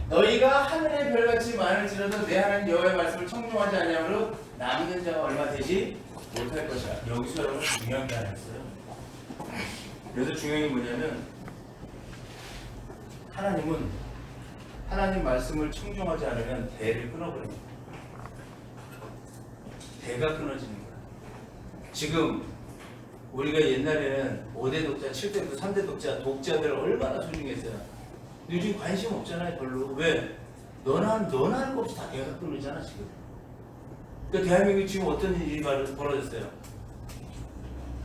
너희가 하늘의 별같이 많을지라도 내 하나님 여호와의 말씀을 청종하지 아니하므로 남는 자가 얼마 되지 못할 것이야. 여기서 여러분 중요한 게 하나 있어요. 그래서 중요한 게 뭐냐면 하나님은 하나님 말씀을 청종하지 않으면 대를 끊어버립니다. 대가 끊어지는 거야. 지금 우리가 옛날에는 5대 독자, 7대 독자, 3대 독자, 독자들 얼마나 소중했어요. 요즘 관심 없잖아요, 별로. 왜? 너나 할 거 없이 다 대가 끊어지잖아, 지금. 그러니까 대한민국이 지금 어떤 일이 벌어졌어요?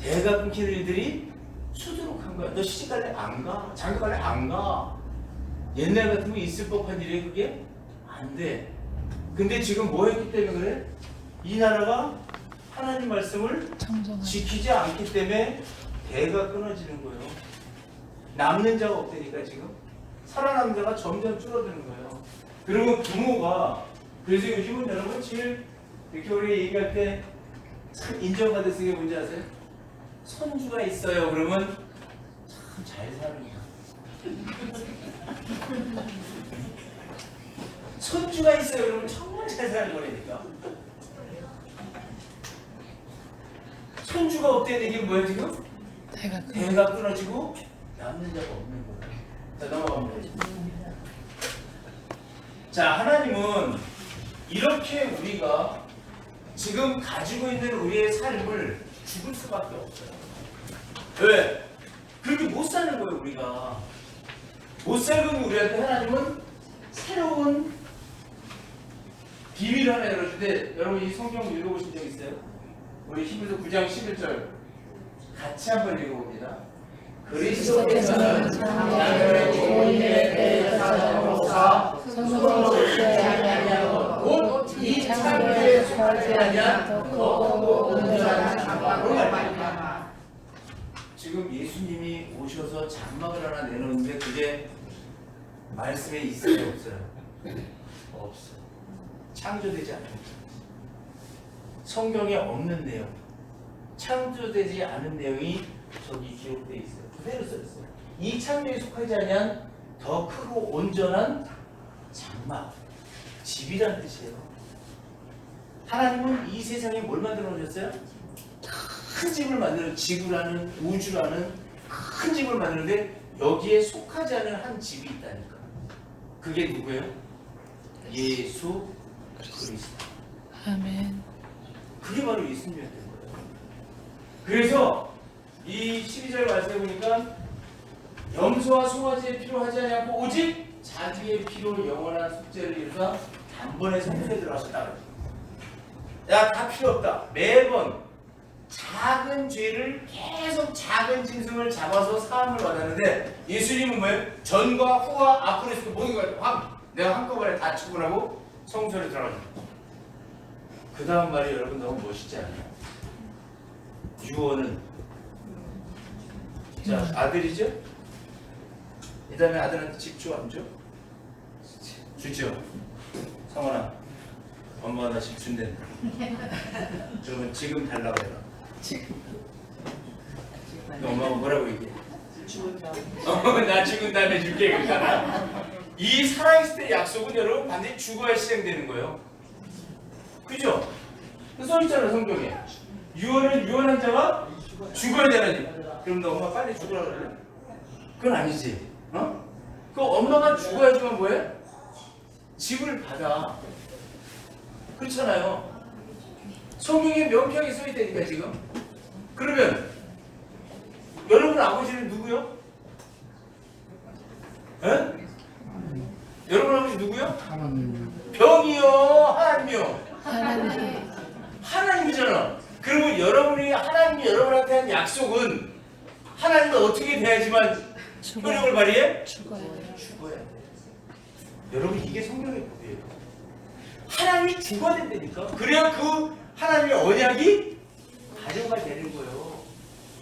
대가 끊기는 일들이 수두룩한 거야. 너 시집갈래? 안 가. 장가갈래? 안 가. 옛날 같으면 있을 법한 일이 그게 안 돼. 근데 지금 뭐 했기 때문에 그래? 이 나라가 하나님 말씀을 청정하지. 지키지 않기 때문에 대가 끊어지는 거예요. 남는 자가 없다니까 지금. 살아남는 자가 점점 줄어드는 거예요. 그리고 부모가 그래서 요즘은 여러분 제일 이렇게 우리 얘기할 때 참 인정받을 수 있는 게 뭔지 아세요? 손주가 있어요. 그러면 참 잘 사는 거야. 손주가 있어요. 그러면 정말 잘 사는 거라니까. 손주가 없다는 얘기는 뭐야 지금? 대가 끊어지고 남는 자가 없는 거야. 자, 넘어갑니다. 자, 하나님은 이렇게 우리가 지금 가지고 있는 우리의 삶을 죽을 수밖에 없어요. 왜? 그렇게 못 사는 거예요, 우리가. 못 살면 우리한테 하나님은 새로운 비밀 하나 열어주는데, 여러분 이 성경 읽어보신 적 있어요? 우리 히브리서 9장 11절 같이 한번 읽어봅니다. 그리스도께서는 장래의 주님의 때에 사정으로서 스스로 죄하냐고 곧 이 창조에 속하지 아니한 더 크고 온전한 장막으로 말미암아. 지금 예수님이 오셔서 장막을 하나 내놓는데 그게 말씀에 있어요, 없어요? 없어요. 창조되지 않은 성경에 없는 내용, 창조되지 않은 내용이 저기 기록되어 있어요. 그대로 써있어요. 이 창조에 속하지 아니한 더 크고 온전한 장막, 집이란 뜻이에요. 하나님은 이 세상에 뭘 만들어 놓으셨어요? 큰 집을 만드는, 지구라는, 우주라는 큰 집을 만드는데 여기에 속하지 않은 한 집이 있다니까. 그게 누구예요? 예수 그리스도. 아멘. 그게 바로 예수님이었던 거예요. 그래서 이 12절 말씀해 보니까 염소와 송아지의 피로 하지 않고 오직 자기의 피로 영원한 속죄를 이루사 단번에 성소에 들어가셨다. 야, 다 필요 없다. 매번 작은 죄를 계속 작은 짐승을 잡아서 사함을 받았는데 예수님은 뭐예요? 전과 후와 앞으로 있을 모든 걸 내가 한꺼번에 다 처분하고 성소에 들어가셨다. 그 다음 말이 여러분 너무 멋있지 않아요? 유언은 자, 아들이죠? 이 다음에 아들한테 집 줘, 안 줘? 주죠? 성원아, 엄마가 나 집 준대. 그러면 지금 달라고 해라. 엄마가 뭐라고 얘기해? 나 죽은 다음에 줄게 그러잖아. 이 살아있을 때 약속은 여러분 반드시 죽어야 실행되는 거예요. 그죠? 써있잖아 성경에. 유언은 유언한 자가 죽어야 되라니. 그럼 너 엄마 빨리 죽으라 그래? 그건 아니지. 어? 그 엄마가 죽어야지만 뭐해? 집을 받아. 그렇잖아요. 성경에 명쾌하게 써있다니까 지금. 그러면 여러분 아버지는 누구요? 에? 여러분 아버지 누구요? 병이요? 하나님이요? 하나님이잖아. 그러면 여러분이 하나님이 여러분한테 한 약속은 하나님은 어떻게 돼야지만 효력을 발휘해? 죽어야 돼. 여러분 이게 성경의 법이에요. 하나님이 죽어야 된다니까. 그래야 그 하나님의 언약이 가져가야 되는 거예요.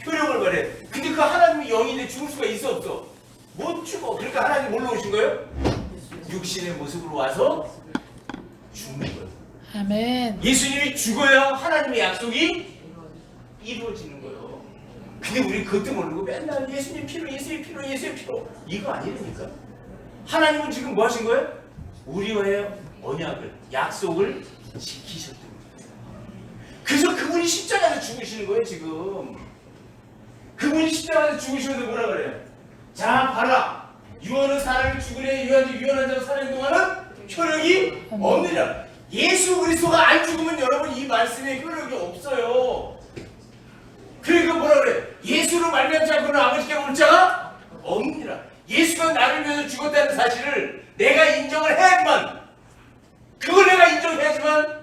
효력을 발휘해. 근데 그 하나님이 영인데 죽을 수가 있어 없어? 못 죽어. 그러니까 하나님 뭘로 오신 거예요? 육신의 모습으로 와서 죽는 거예요. 아멘. 예수님이 죽어야 하나님의 약속이 이루어지는 거예요. 근데 우리 그것도 모르고 맨날 예수님 피로, 예수님 피로, 예수님 피로 이거 아니라니까. 하나님은 지금 뭐 하신 거예요? 우리와의 언약을, 약속을 지키셨던 거예요. 그래서 그분이 십자가에서 죽으시는 거예요 지금. 그분이 십자가에서 죽으시면서 뭐라 그래요? 자 봐라, 유언은 사람이 죽으려 유언한 자가 살아있는 동안은 효력이 없느니라. 예수 그리스도가 안 죽으면 여러분 이 말씀에 효력이 없어요. 그러니까 뭐라 그래? 예수로 말미암지 않고는 아버지께 올 자가 없느니라. 예수가 나를 위해서 죽었다는 사실을 내가 인정을 해야지만, 그걸 내가 인정해야지만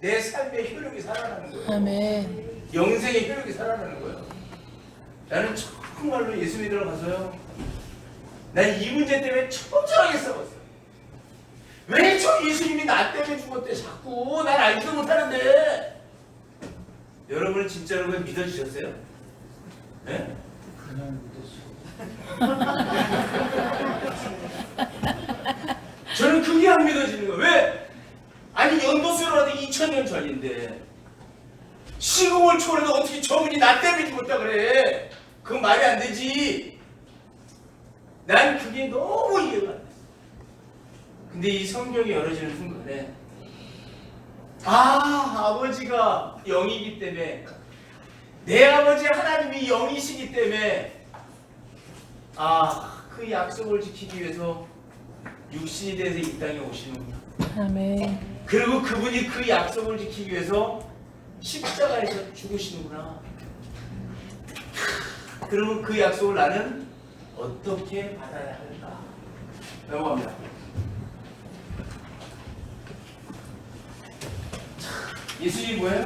내 삶의 효력이 살아나는 거예요. 아멘. 영생의 효력이 살아나는 거예요. 나는 정말로 예수 믿으러 가서요, 난 이 문제 때문에 처절하게 싸웠어요. 왜 저 예수님이 나 때문에 죽었대 자꾸. 난 알지도 못하는데. 여러분은 진짜로 그걸 믿어주셨어요? 네? 그냥 믿었어. 저는 그게 안 믿어지는 거예요. 왜? 아니 연도수로라도 2000년 전인데 시공을 초월해도 어떻게 저분이 나 때문에 죽었다 그래. 그건 말이 안 되지. 난 그게 너무 이해가 안 돼. 근데 이 성경이 열어지는 순간에 아버지가 영이기 때문에, 내 아버지 하나님이 영이시기 때문에 그 약속을 지키기 위해서 육신이 돼서 이 땅에 오시는구나. 아멘. 그리고 그분이 그 약속을 지키기 위해서 십자가에서 죽으시는구나. 그러면 그 약속을 나는 어떻게 받아야 할까? 넘어갑니다. 예수님이 뭐예요?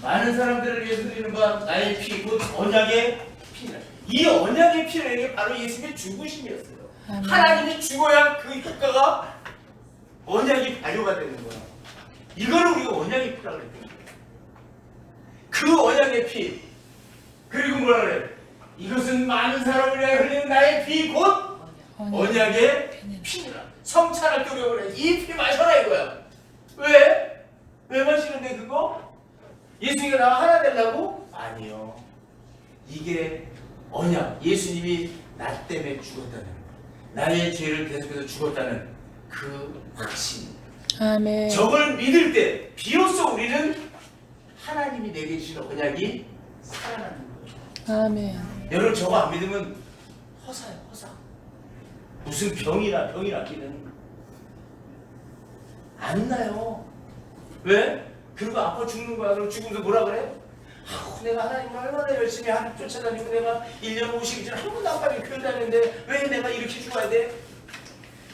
많은 사람들을 위해서 드리는 바 나의 피, 곧 언약의 피라. 이 언약의 피라는 게 바로 예수님의 죽으심이었어요. 아멘. 하나님이 죽어야 그 효과가, 언약이 발효가 되는 거야. 이거를 우리가 언약의 피라고 그랬던 거예요. 그 언약의 피. 그리고 뭐라 그래? 이것은 많은 사람을 위하여 흘리는 나의 피, 곧 언약의 피니라. 성찬을 끓여버려. 이 피 마셔라 이거야. 왜? 왜 마시는데 그거? 예수님이 나 하나 되려고? 아니요. 이게 언약. 예수님이 나 때문에 죽었다는, 나의 죄를 계속해서 죽었다는 그 확신. 아멘. 저걸 믿을 때 비로소 우리는 하나님이 내게 주신 언약이 살아나는 거예요. 아멘. 여러분 저거 안 믿으면 허사예요, 허사. 무슨 병이나 낫기는 안 나요. 왜? 그리고 아파 죽는 거야. 그럼 죽으면서 뭐라 그래? 내가 하나님을 얼마나 열심히 쫓아다니고 내가 1년 50일 한 번도 안 가면 교회 다니는데 왜 내가 이렇게 죽어야 돼?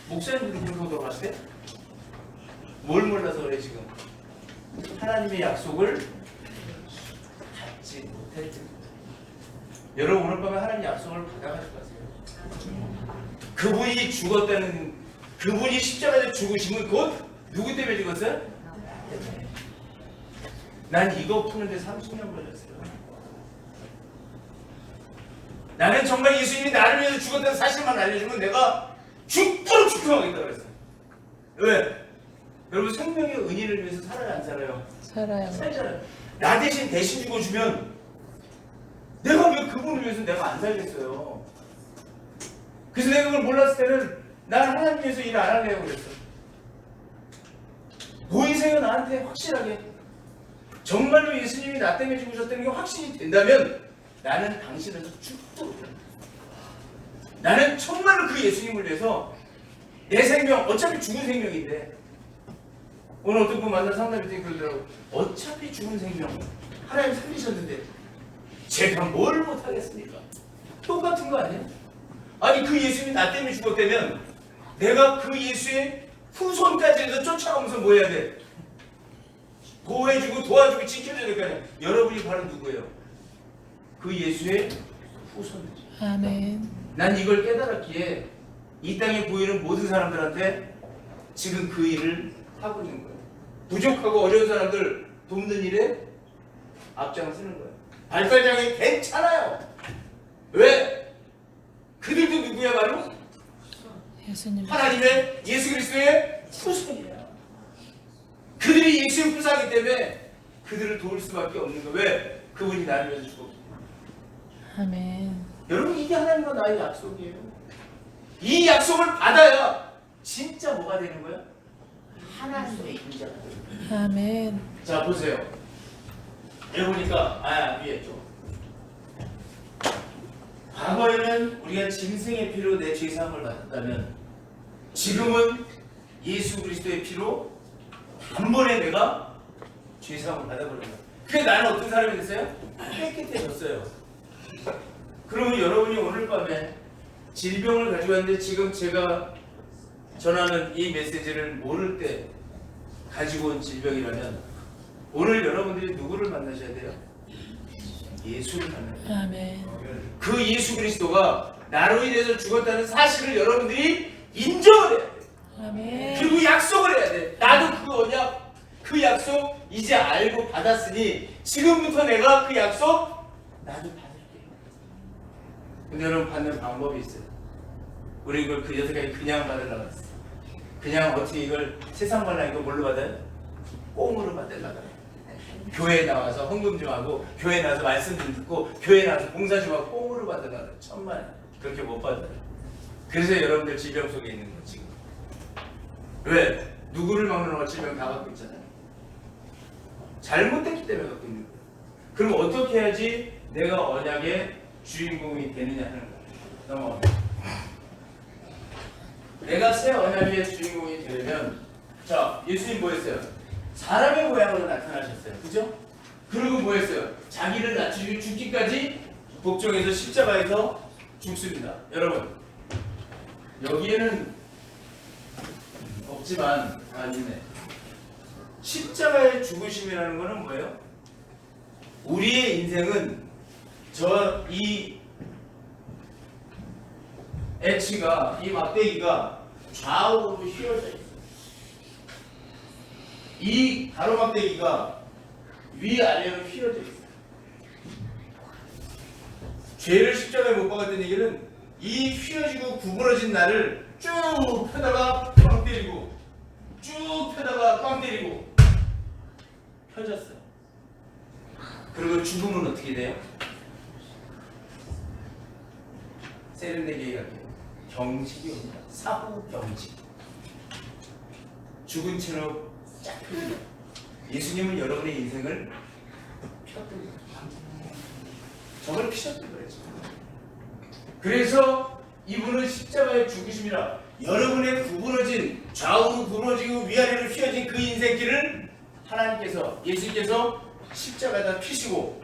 목사님들이 그러고 돌아갔을 때? 뭘 몰라서 그래 지금? 하나님의 약속을 받지 못했지. 여러분 오늘 밤에 하나님 약속을 받아가지고 가세요. 그분이 죽었다는, 그분이 십자가에서 죽으심은 곧 누구 때문에 죽었어요? 난 이거 푸는데 30년 걸렸어요. 나는 정말 예수님이 나를 위해서 죽었다는 사실만 알려주면 내가 죽도록 축복하겠다 그랬어요. 왜? 여러분 생명의 은혜를 위해서 살아요 안 살아요? 살아요. 살잖아요. 나 대신 죽어주면 내가 왜 그분을 위해서 내가 안 살겠어요. 그래서 내가 그걸 몰랐을 때는 난 하나님 위해서 일 안 하려고 그랬어. 보이세요 나한테 확실하게. 정말로 예수님이 나 때문에 죽으셨다는 게 확신이 된다면 나는 당신을 죽도록 합니다. 나는 정말로 그 예수님을 위해서 내 생명, 어차피 죽은 생명인데, 오늘 어떤 분 만나 상담했더니 그러더라고. 어차피 죽은 생명 하나님 살리셨는데 제가 뭘 못하겠습니까? 똑같은 거 아니에요? 아니 그 예수님이 나 때문에 죽었다면 내가 그 예수의 후손까지 해서 쫓아가면서 뭐 해야 돼? 보호해주고 도와주고 지켜줘야 될 거 아니야. 여러분이 바로 누구예요? 그 예수의 후손이죠. 아멘. 난 이걸 깨달았기에 이 땅에 보이는 모든 사람들한테 지금 그 일을 하고 있는 거예요. 부족하고 어려운 사람들 돕는 일에 앞장서는 거예요. 발달장애 괜찮아요. 왜? 그들도 누구야? 바로 예수님. 하나님의 예수 그리스도의 후손이야. 그들이 예수의 후손이기 때문에 그들을 도울 수밖에 없는 거예요. 왜? 그분이 나를 위해서 죽었기 때문에. 아멘. 여러분 이게 하나님과 나의 약속이에요. 이 약속을 받아야 진짜 뭐가 되는 거야? 하나님의 인자가 되는 거예요. 아멘. 자 보세요. 여기 보니까 위에 좀. 과거에는 우리가 짐승의 피로 내 죄사함을 받았다면 지금은 예수 그리스도의 피로 단번에 내가 죄사함을 받아버린 거야. 그게 나는 어떤 사람이 됐어요? 깨끗해졌어요. 그러면 여러분이 오늘 밤에 질병을 가지고 왔는데 지금 제가 전하는 이 메시지를 모를 때 가지고 온 질병이라면 오늘 여러분들이 누구를 만나셔야 돼요? 예수를 만나야 돼요. 아멘. 그 예수 그리스도가 나로 인해서 죽었다는 사실을 여러분들이 인정을 해야 돼. 아멘. 그리고 약속을 해야 돼. 나도 그 언약, 그 약속 이제 알고 받았으니 지금부터 내가 그 약속 나도 받을게. 근데 여러분 받는 방법이 있어요. 우리 이걸 그 여태까지 그냥 받으려고 했어. 그냥 어떻게 이걸 세상 말라 이거 뭘로 받아요? 꽁으로 받으려고 해요. 교회에 나와서 헌금 좀 하고 교회에 나와서 말씀 좀 듣고 교회에 나와서 봉사 좀 하고 꽁으로 받으려고 해요. 천만 그렇게 못 받아요. 그래서 여러분들 질병 속에 있는 거 지금. 왜? 누구를 막는 질병 다 갖고 있잖아요. 잘못됐기 때문에 갖고 있는 거예요. 그럼 어떻게 해야지 내가 언약의 주인공이 되느냐 하는 거예요. 넘어갑니다. 내가 새 언약의 주인공이 되려면 자 예수님 뭐 했어요? 사람의 모양으로 나타나셨어요. 그죠? 그리고 뭐 했어요? 자기를 낮추시고 죽기까지 복종해서 십자가에서 죽습니다. 여러분 여기에는 없지만 있네. 십자가의 죽으심이라는 것은 뭐예요? 우리의 인생은 이 엣지가 이 막대기가 좌우로 휘어져 있어요. 이 가로막대기가 위아래로 휘어져 있어요. 죄를 십자가에 못 박았다는 얘기는 이 휘어지고 구부러진 나를 쭉 펴다가 꽝 때리고 쭉 펴다가 꽝 때리고 펴졌어요. 그리고 죽음은 어떻게 돼요? 세련되게 얘기할게요. 경직이 옵니다. 사후 경직. 죽은 채로 쫙 펴집니다. 예수님은 여러분의 인생을 펴뜨립니다. 저걸 피셨던 거예요. 그래서 이분은 십자가의 죽으심이라 여러분의 구부러진 좌우로 구부러지고 위아래로 휘어진 그 인생길을 하나님께서 예수님께서 십자가에다 피시고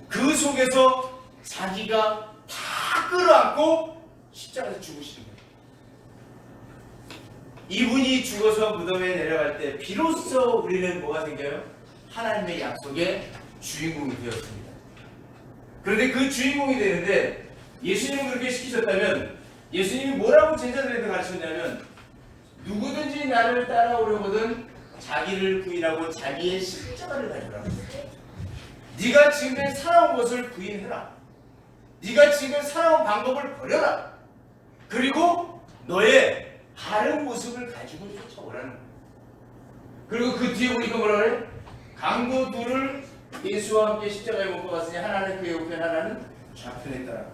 그 속에서 자기가 다 끌어안고 십자가에서 죽으시는 거예요. 이분이 죽어서 무덤에 내려갈 때 비로소 우리는 뭐가 생겨요? 하나님의 약속의 주인공이 되었습니다. 그런데 그 주인공이 되는데 예수님은 그렇게 시키셨다면 예수님이 뭐라고 제자들한테 가르쳤냐면 누구든지 나를 따라오려거든 자기를 부인하고 자기의 십자가를 가져라. 네가 지금 살아온 것을 부인해라. 네가 지금 살아온 방법을 버려라. 그리고 너의 다른 모습을 가지고 쫓아오라는 거예요. 그리고 그 뒤에 보니까 뭐라 그래? 강도 둘을 예수와 함께 십자가에 못 박았으니 하나는 그의 우편 하나는 좌편에 따라.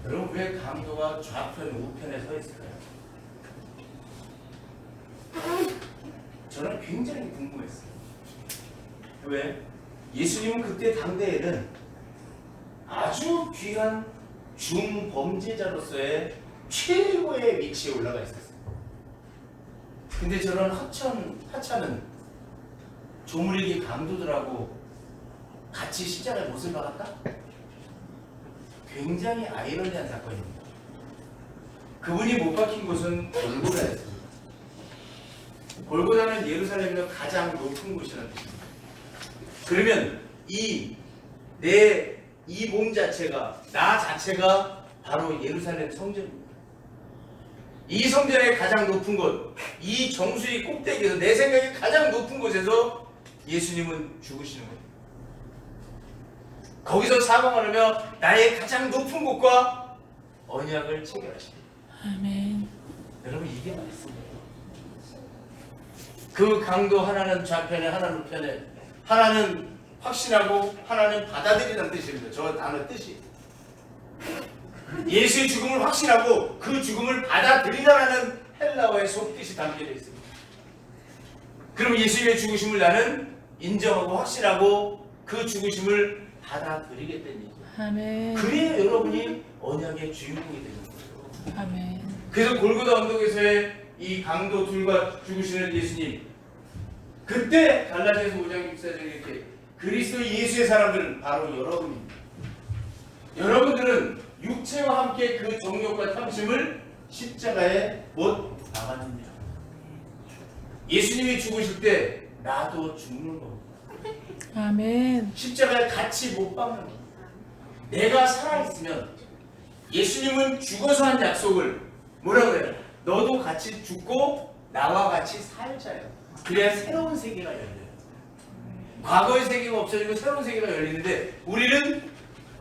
여러분 왜 강도가 좌편 우편에 서 있을까요? 저는 굉장히 궁금했어요. 왜? 예수님은 그때 당대에는 아주 귀한 중범죄자로서의 최고의 위치에 올라가 있었어요. 근데 저런 하찮은 조물이기 강도들하고 같이 십자가에 못을 박았다? 굉장히 아이러니한 사건입니다. 그분이 못 박힌 곳은 골고다였습니다. 골고다는 예루살렘에서 가장 높은 곳이라는 뜻입니다. 그러면 이 몸 자체가 나 자체가 바로 예루살렘 성전입니다. 이 성전의 가장 높은 곳, 이 정수리 꼭대기에서 내 생각에 가장 높은 곳에서 예수님은 죽으시는 거예요. 거기서 사망하려며 나의 가장 높은 곳과 언약을 체결하십니다. 아멘. 여러분 이게 말씀이에요. 그 강도 하나는 좌편에 하나는 우편에, 하나는 확신하고 하나는 받아들이는 뜻입니다. 저 단어 뜻이 예수의 죽음을 확신하고 그 죽음을 받아들이다라는 헬라어의 속뜻이 담겨져 있습니다. 그럼 예수님의 죽으심을 나는 인정하고 확신하고 그 죽으심을 받아들이겠다는 얘기죠. 아멘. 그래야 여러분이 언약의 주인공이 되는 거예요. 아멘. 그래서 골고다 언덕에서의 이 강도 둘과 죽으시는 예수님, 그때 갈라디아서 5장 64절에 이렇게 그리스도 예수의 사람들은 바로 여러분입니다. 여러분들은 육체와 함께 그 정욕과 탐심을 십자가에 못 박았느냐. 예수님이 죽으실 때 나도 죽는 겁니다. 아멘. 십자가에 같이 못 박는 겁니다. 내가 살아있으면 예수님은 죽어서 한 약속을 뭐라고 해요? 너도 같이 죽고 나와 같이 살자요. 그래야 새로운 세계가 열려요. 과거의 세계가 없어지고 새로운 세계가 열리는데 우리는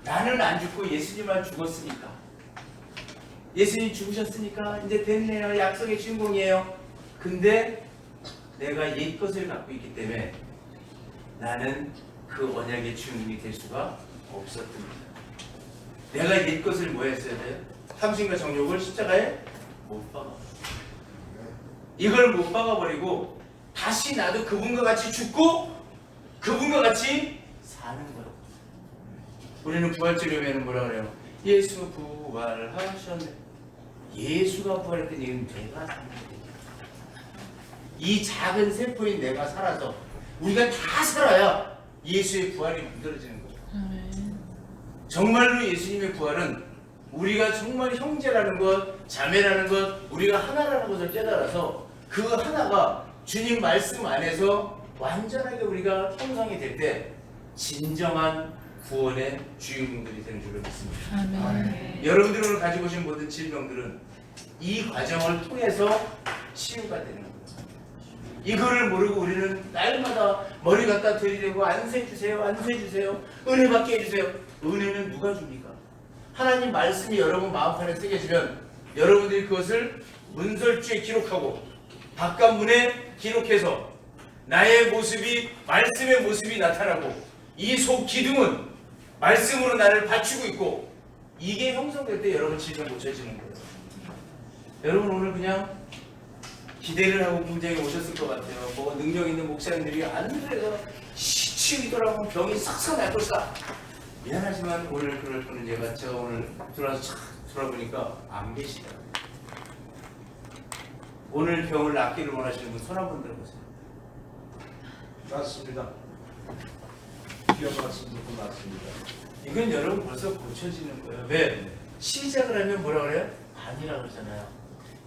나는 안 죽고 예수님만 죽었으니까, 예수님 죽으셨으니까 이제 됐네요. 약속의 주인공이에요. 근데 내가 옛것을 갖고 있기 때문에 나는 그 언약의 주인공이 될 수가 없었습니다. 내가 옛것을 뭐 했어야 돼요? 탐심과 정욕을 십자가에 못 박아. 이걸 못 박아버리고 다시 나도 그분과 같이 죽고 그분과 같이 사는 거예요. 우리는 부활절에는 뭐라 그래요? 예수 부활하셨네. 예수가 부활했던 얘기는 내가 사는 거예요. 이 작은 세포인 내가 살아서 우리가 다 살아야 예수의 부활이 만들어지는 거예요. 아멘. 정말로 예수님의 부활은 우리가 정말 형제라는 것, 자매라는 것, 우리가 하나라는 것을 깨달아서 그 하나가 주님 말씀 안에서 완전하게 우리가 형성이 될 때 진정한 구원의 주인공들이 되는 줄을 믿습니다. 아멘. 여러분들이 오늘 가지고 오신 모든 질병들은 이 과정을 통해서 치유가 되는 거예요. 이거를 모르고 우리는 날마다 머리 갖다 들이대고 안수해주세요, 안수해주세요, 은혜 받게 해주세요. 은혜는 누가 줍니까? 하나님 말씀이 여러분 마음판에 새겨지면 여러분들이 그것을 문설주에 기록하고 바깥문에 기록해서 나의 모습이, 말씀의 모습이 나타나고 이 속 기둥은 말씀으로 나를 받치고 있고, 이게 형성될 때 여러분 질병 고쳐지는 거예요. 여러분 오늘 그냥 기대를 하고 굉장히 오셨을 것 같아요. 뭐 능력 있는 목사님들이 안돼서 치유더라고 병이 싹싹 날 것이다. 미안하지만 오늘 그럴 분은 제가 오늘 들어와서 착 돌아보니까 안 계시더라고요. 오늘 병을 낫기를 원하시는 분 손 한번 들어보세요. 맞습니다. 기억 말씀 듣고 맞습니다. 이건 여러분 벌써 고쳐지는 거예요. 왜? 시작을 하면 뭐라 그래요? 반이라고 그러잖아요.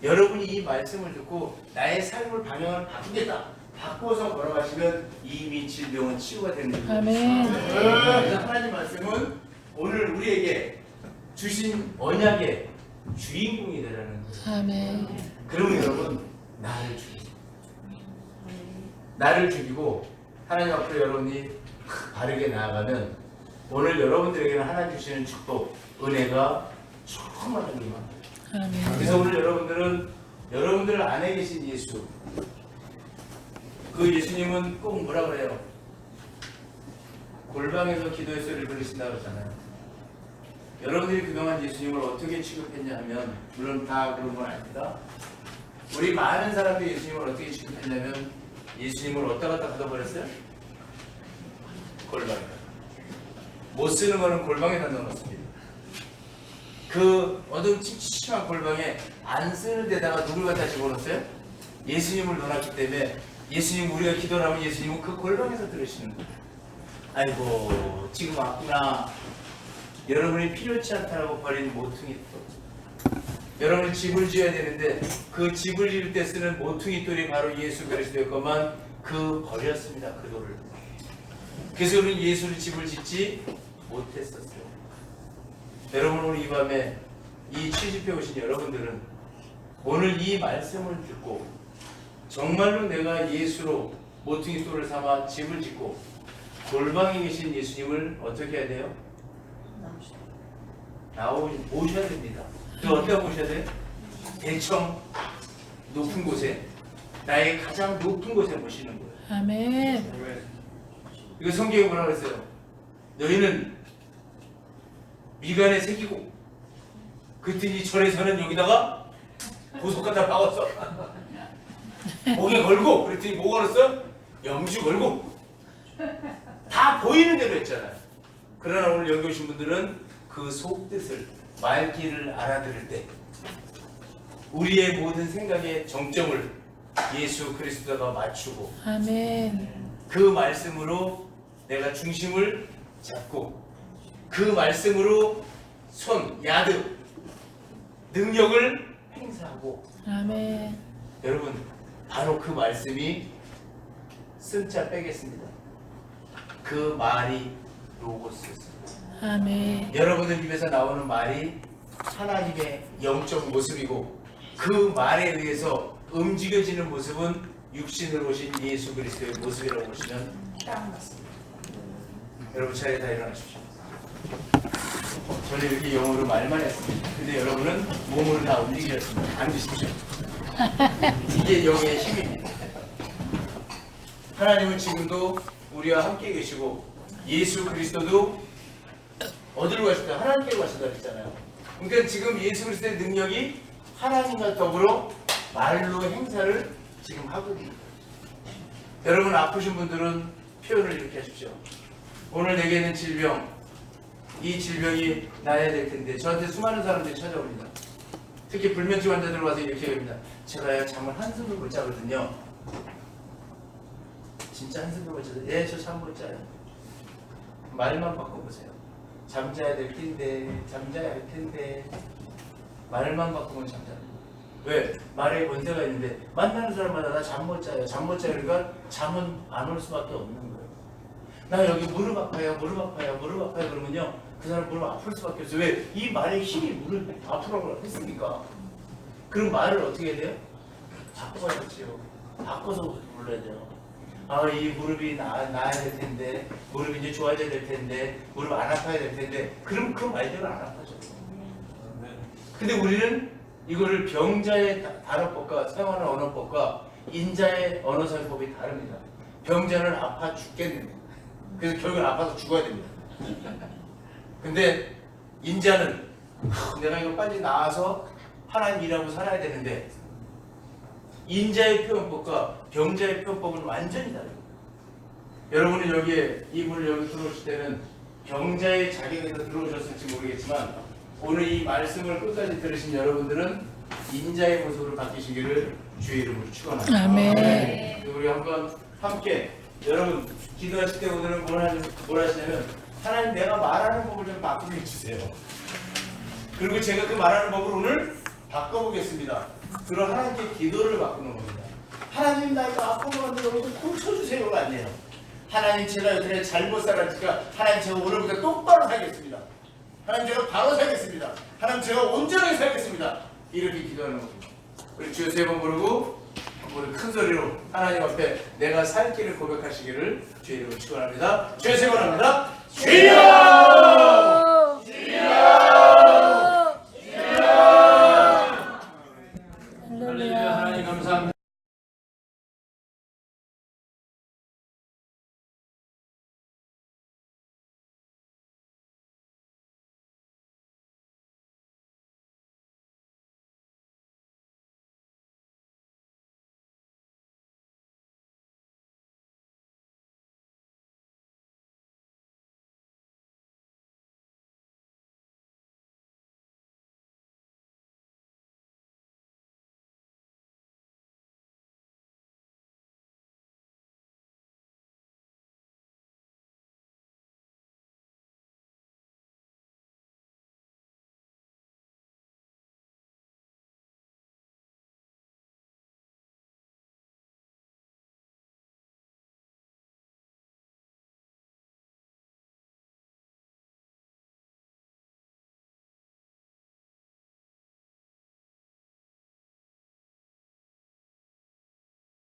여러분이 이 말씀을 듣고 나의 삶을 방향을 바꾸겠다, 바꾸어서 걸어가시면 이미 질병은 치유가 되는 거예요. 아멘. 그래서 하나님 말씀은 오늘 우리에게 주신 언약의 주인공이 되라는 거예요. 아멘. 그러면 여러분 나를 죽이세요. 나를 죽이고 하나님 앞으로 여러분이 바르게 나아가면 오늘 여러분들에게는 하나님 주시는 축복, 은혜가 충만하게 임합니다. 아멘. 그래서 오늘 여러분들은 여러분들 안에 계신 예수, 그 예수님은 꼭 뭐라 그래요? 골방에서 기도의 소리를 들으신다고 그러잖아요. 여러분들이 그동안 예수님을 어떻게 취급했냐 하면, 물론 다 그런 건 아닙니다. 우리 많은 사람들이 예수님을 어떻게 취급했냐면 예수님을 어디다 갖다 가둬버렸어요? 골방에. 못 쓰는 거는 골방에다 넣어놨습니다. 그 어둠침침한 골방에 안 쓰는 데다가 누굴 갖다 집어넣었어요? 예수님을 넣어놨기 때문에 예수님, 우리가 기도를 하면 예수님은 그 골방에서 들으시는 거예요. 아이고 지금 왔구나. 여러분이 필요치 않다라고 버린 모퉁이 돌, 여러분이 집을 지어야 되는데 그 집을 지을 때 쓰는 모퉁이 돌이 바로 예수 그리스도였건만 그 버렸습니다. 그 돌을. 그래서 우리는 예수를 집을 짓지 못했었어요. 여러분 오늘 이 밤에 이 취집해 오신 여러분들은 오늘 이 말씀을 듣고 정말로 내가 예수로 모퉁이 돌을 삼아 집을 짓고 골방에 계신 예수님을 어떻게 해야 돼요? 모셔야 됩니다. 또 어디다 모셔야 돼요? 대청 높은 곳에, 나의 가장 높은 곳에 모시는 거예요. 아멘. 이거 성경에 뭐라 그랬어요? 너희는 미간에 새기고 그랬더니 절에서는 여기다가 보석 갖다 박았어. 목에 걸고 그랬더니 뭐 걸었어? 염주 걸고. 다 보이는 대로 했잖아요. 그러나 오늘 여기 오신 분들은 그 속뜻을, 말귀를 알아들을 때 우리의 모든 생각의 정점을 예수 그리스도가 맞추고 아멘. 그 말씀으로 내가 중심을 잡고 그 말씀으로 야드, 능력을 행사하고. 아멘. 여러분, 바로 그 말씀이 쓴자 빼겠습니다. 그 말이 로고스였습니다. 아멘. 여러분들 입에서 나오는 말이 하나님의 영적 모습이고 그 말에 의해서 움직여지는 모습은 육신으로 오신 예수 그리스도의 모습이라고 보시면 딱 맞습니다. 여러분 자리에 다 일어나십시오. 저는 이렇게 영어로 말만 했습니다. 근데 여러분은 몸으로 다 움직이셨습니다. 앉으십시오. 이게 영의 힘입니다. 하나님은 지금도 우리와 함께 계시고 예수 그리스도도 어디로 가셨다? 하나님께로 가신다 그랬잖아요. 그러니까 지금 예수 그리스도의 능력이 하나님과 더불어 말로 행사를 지금 하고 있는 거예요. 여러분 아프신 분들은 표현을 이렇게 하십시오. 오늘 내게 있는 질병, 이 질병이 나야 될 텐데. 저한테 수많은 사람들이 찾아옵니다. 특히 불면증 환자들 와서 이렇게 얘기합니다. 제가요 잠을 한숨을 못 자거든요. 진짜 한숨을 못 자요. 예, 저 잠 못 자요. 말만 바꿔보세요. 잠자야 될 텐데, 잠자야 할 텐데. 말만 바꾸면 잠자는. 왜? 말에 권세가 있는데 만나는 사람마다 나 잠 못 자요. 잠 못 자요. 그러니까 잠은 안 올 수밖에 없는 거예요. 나 여기 무릎 아파요. 무릎 아파요. 무릎 아파요. 그러면요. 그 사람 무릎 아플 수밖에 없어요. 왜? 이 말의 힘이 무릎 아프라고 했으니까. 그럼 말을 어떻게 해야 돼요? 바꿔야지요. 바꿔서 불러야 돼요. 아, 이 무릎이 나아야 될 텐데, 무릎이 이제 좋아져야 될 텐데, 무릎 안 아파야 될 텐데, 그럼 그 말대로 안 아파져. 근데 우리는 이거를 병자의 단어법과 사용하는 언어법과 인자의 언어 사용법이 다릅니다. 병자는 아파 죽겠는데, 그래서 결국은 아파서 죽어야 됩니다. 근데 인자는 내가 이거 빨리 나아서 하나님 일하고 살아야 되는데, 인자의 표현법과 병자의 표현법은 완전히 다릅니다. 여러분이 여기에 이분을 여기 들어오실 때는 병자의 자격에서 들어오셨을지 모르겠지만 오늘 이 말씀을 끝까지 들으신 여러분들은 인자의 모습으로 바뀌시기를 주의 이름으로 축원합니다. 아멘. 우리 한번 함께 여러분 기도하실 때 오늘은 뭘 하시냐면 하나님 내가 말하는 법을 좀 바꾸게 해주세요. 그리고 제가 그 말하는 법을 오늘 바꿔보겠습니다. 그럼 하나님께 기도를 바꾸는 겁니다. 하나님 나 이거 아픈 거 같은데 오늘 좀 고쳐주세요가 아니에요. 하나님 제가 요즘에 잘못 살았으니까 하나님 제가 오늘부터 똑바로 살겠습니다. 하나님 제가 바로 살겠습니다. 하나님 제가 온전하게 살겠습니다. 이렇게 기도하는 겁니다. 우리 주여 세 번 부르고 우리 큰 소리로 하나님 앞에 내가 살 길을 고백하시기를 주의 이름으로 축원합니다. 주여 세 번 합니다. 주여!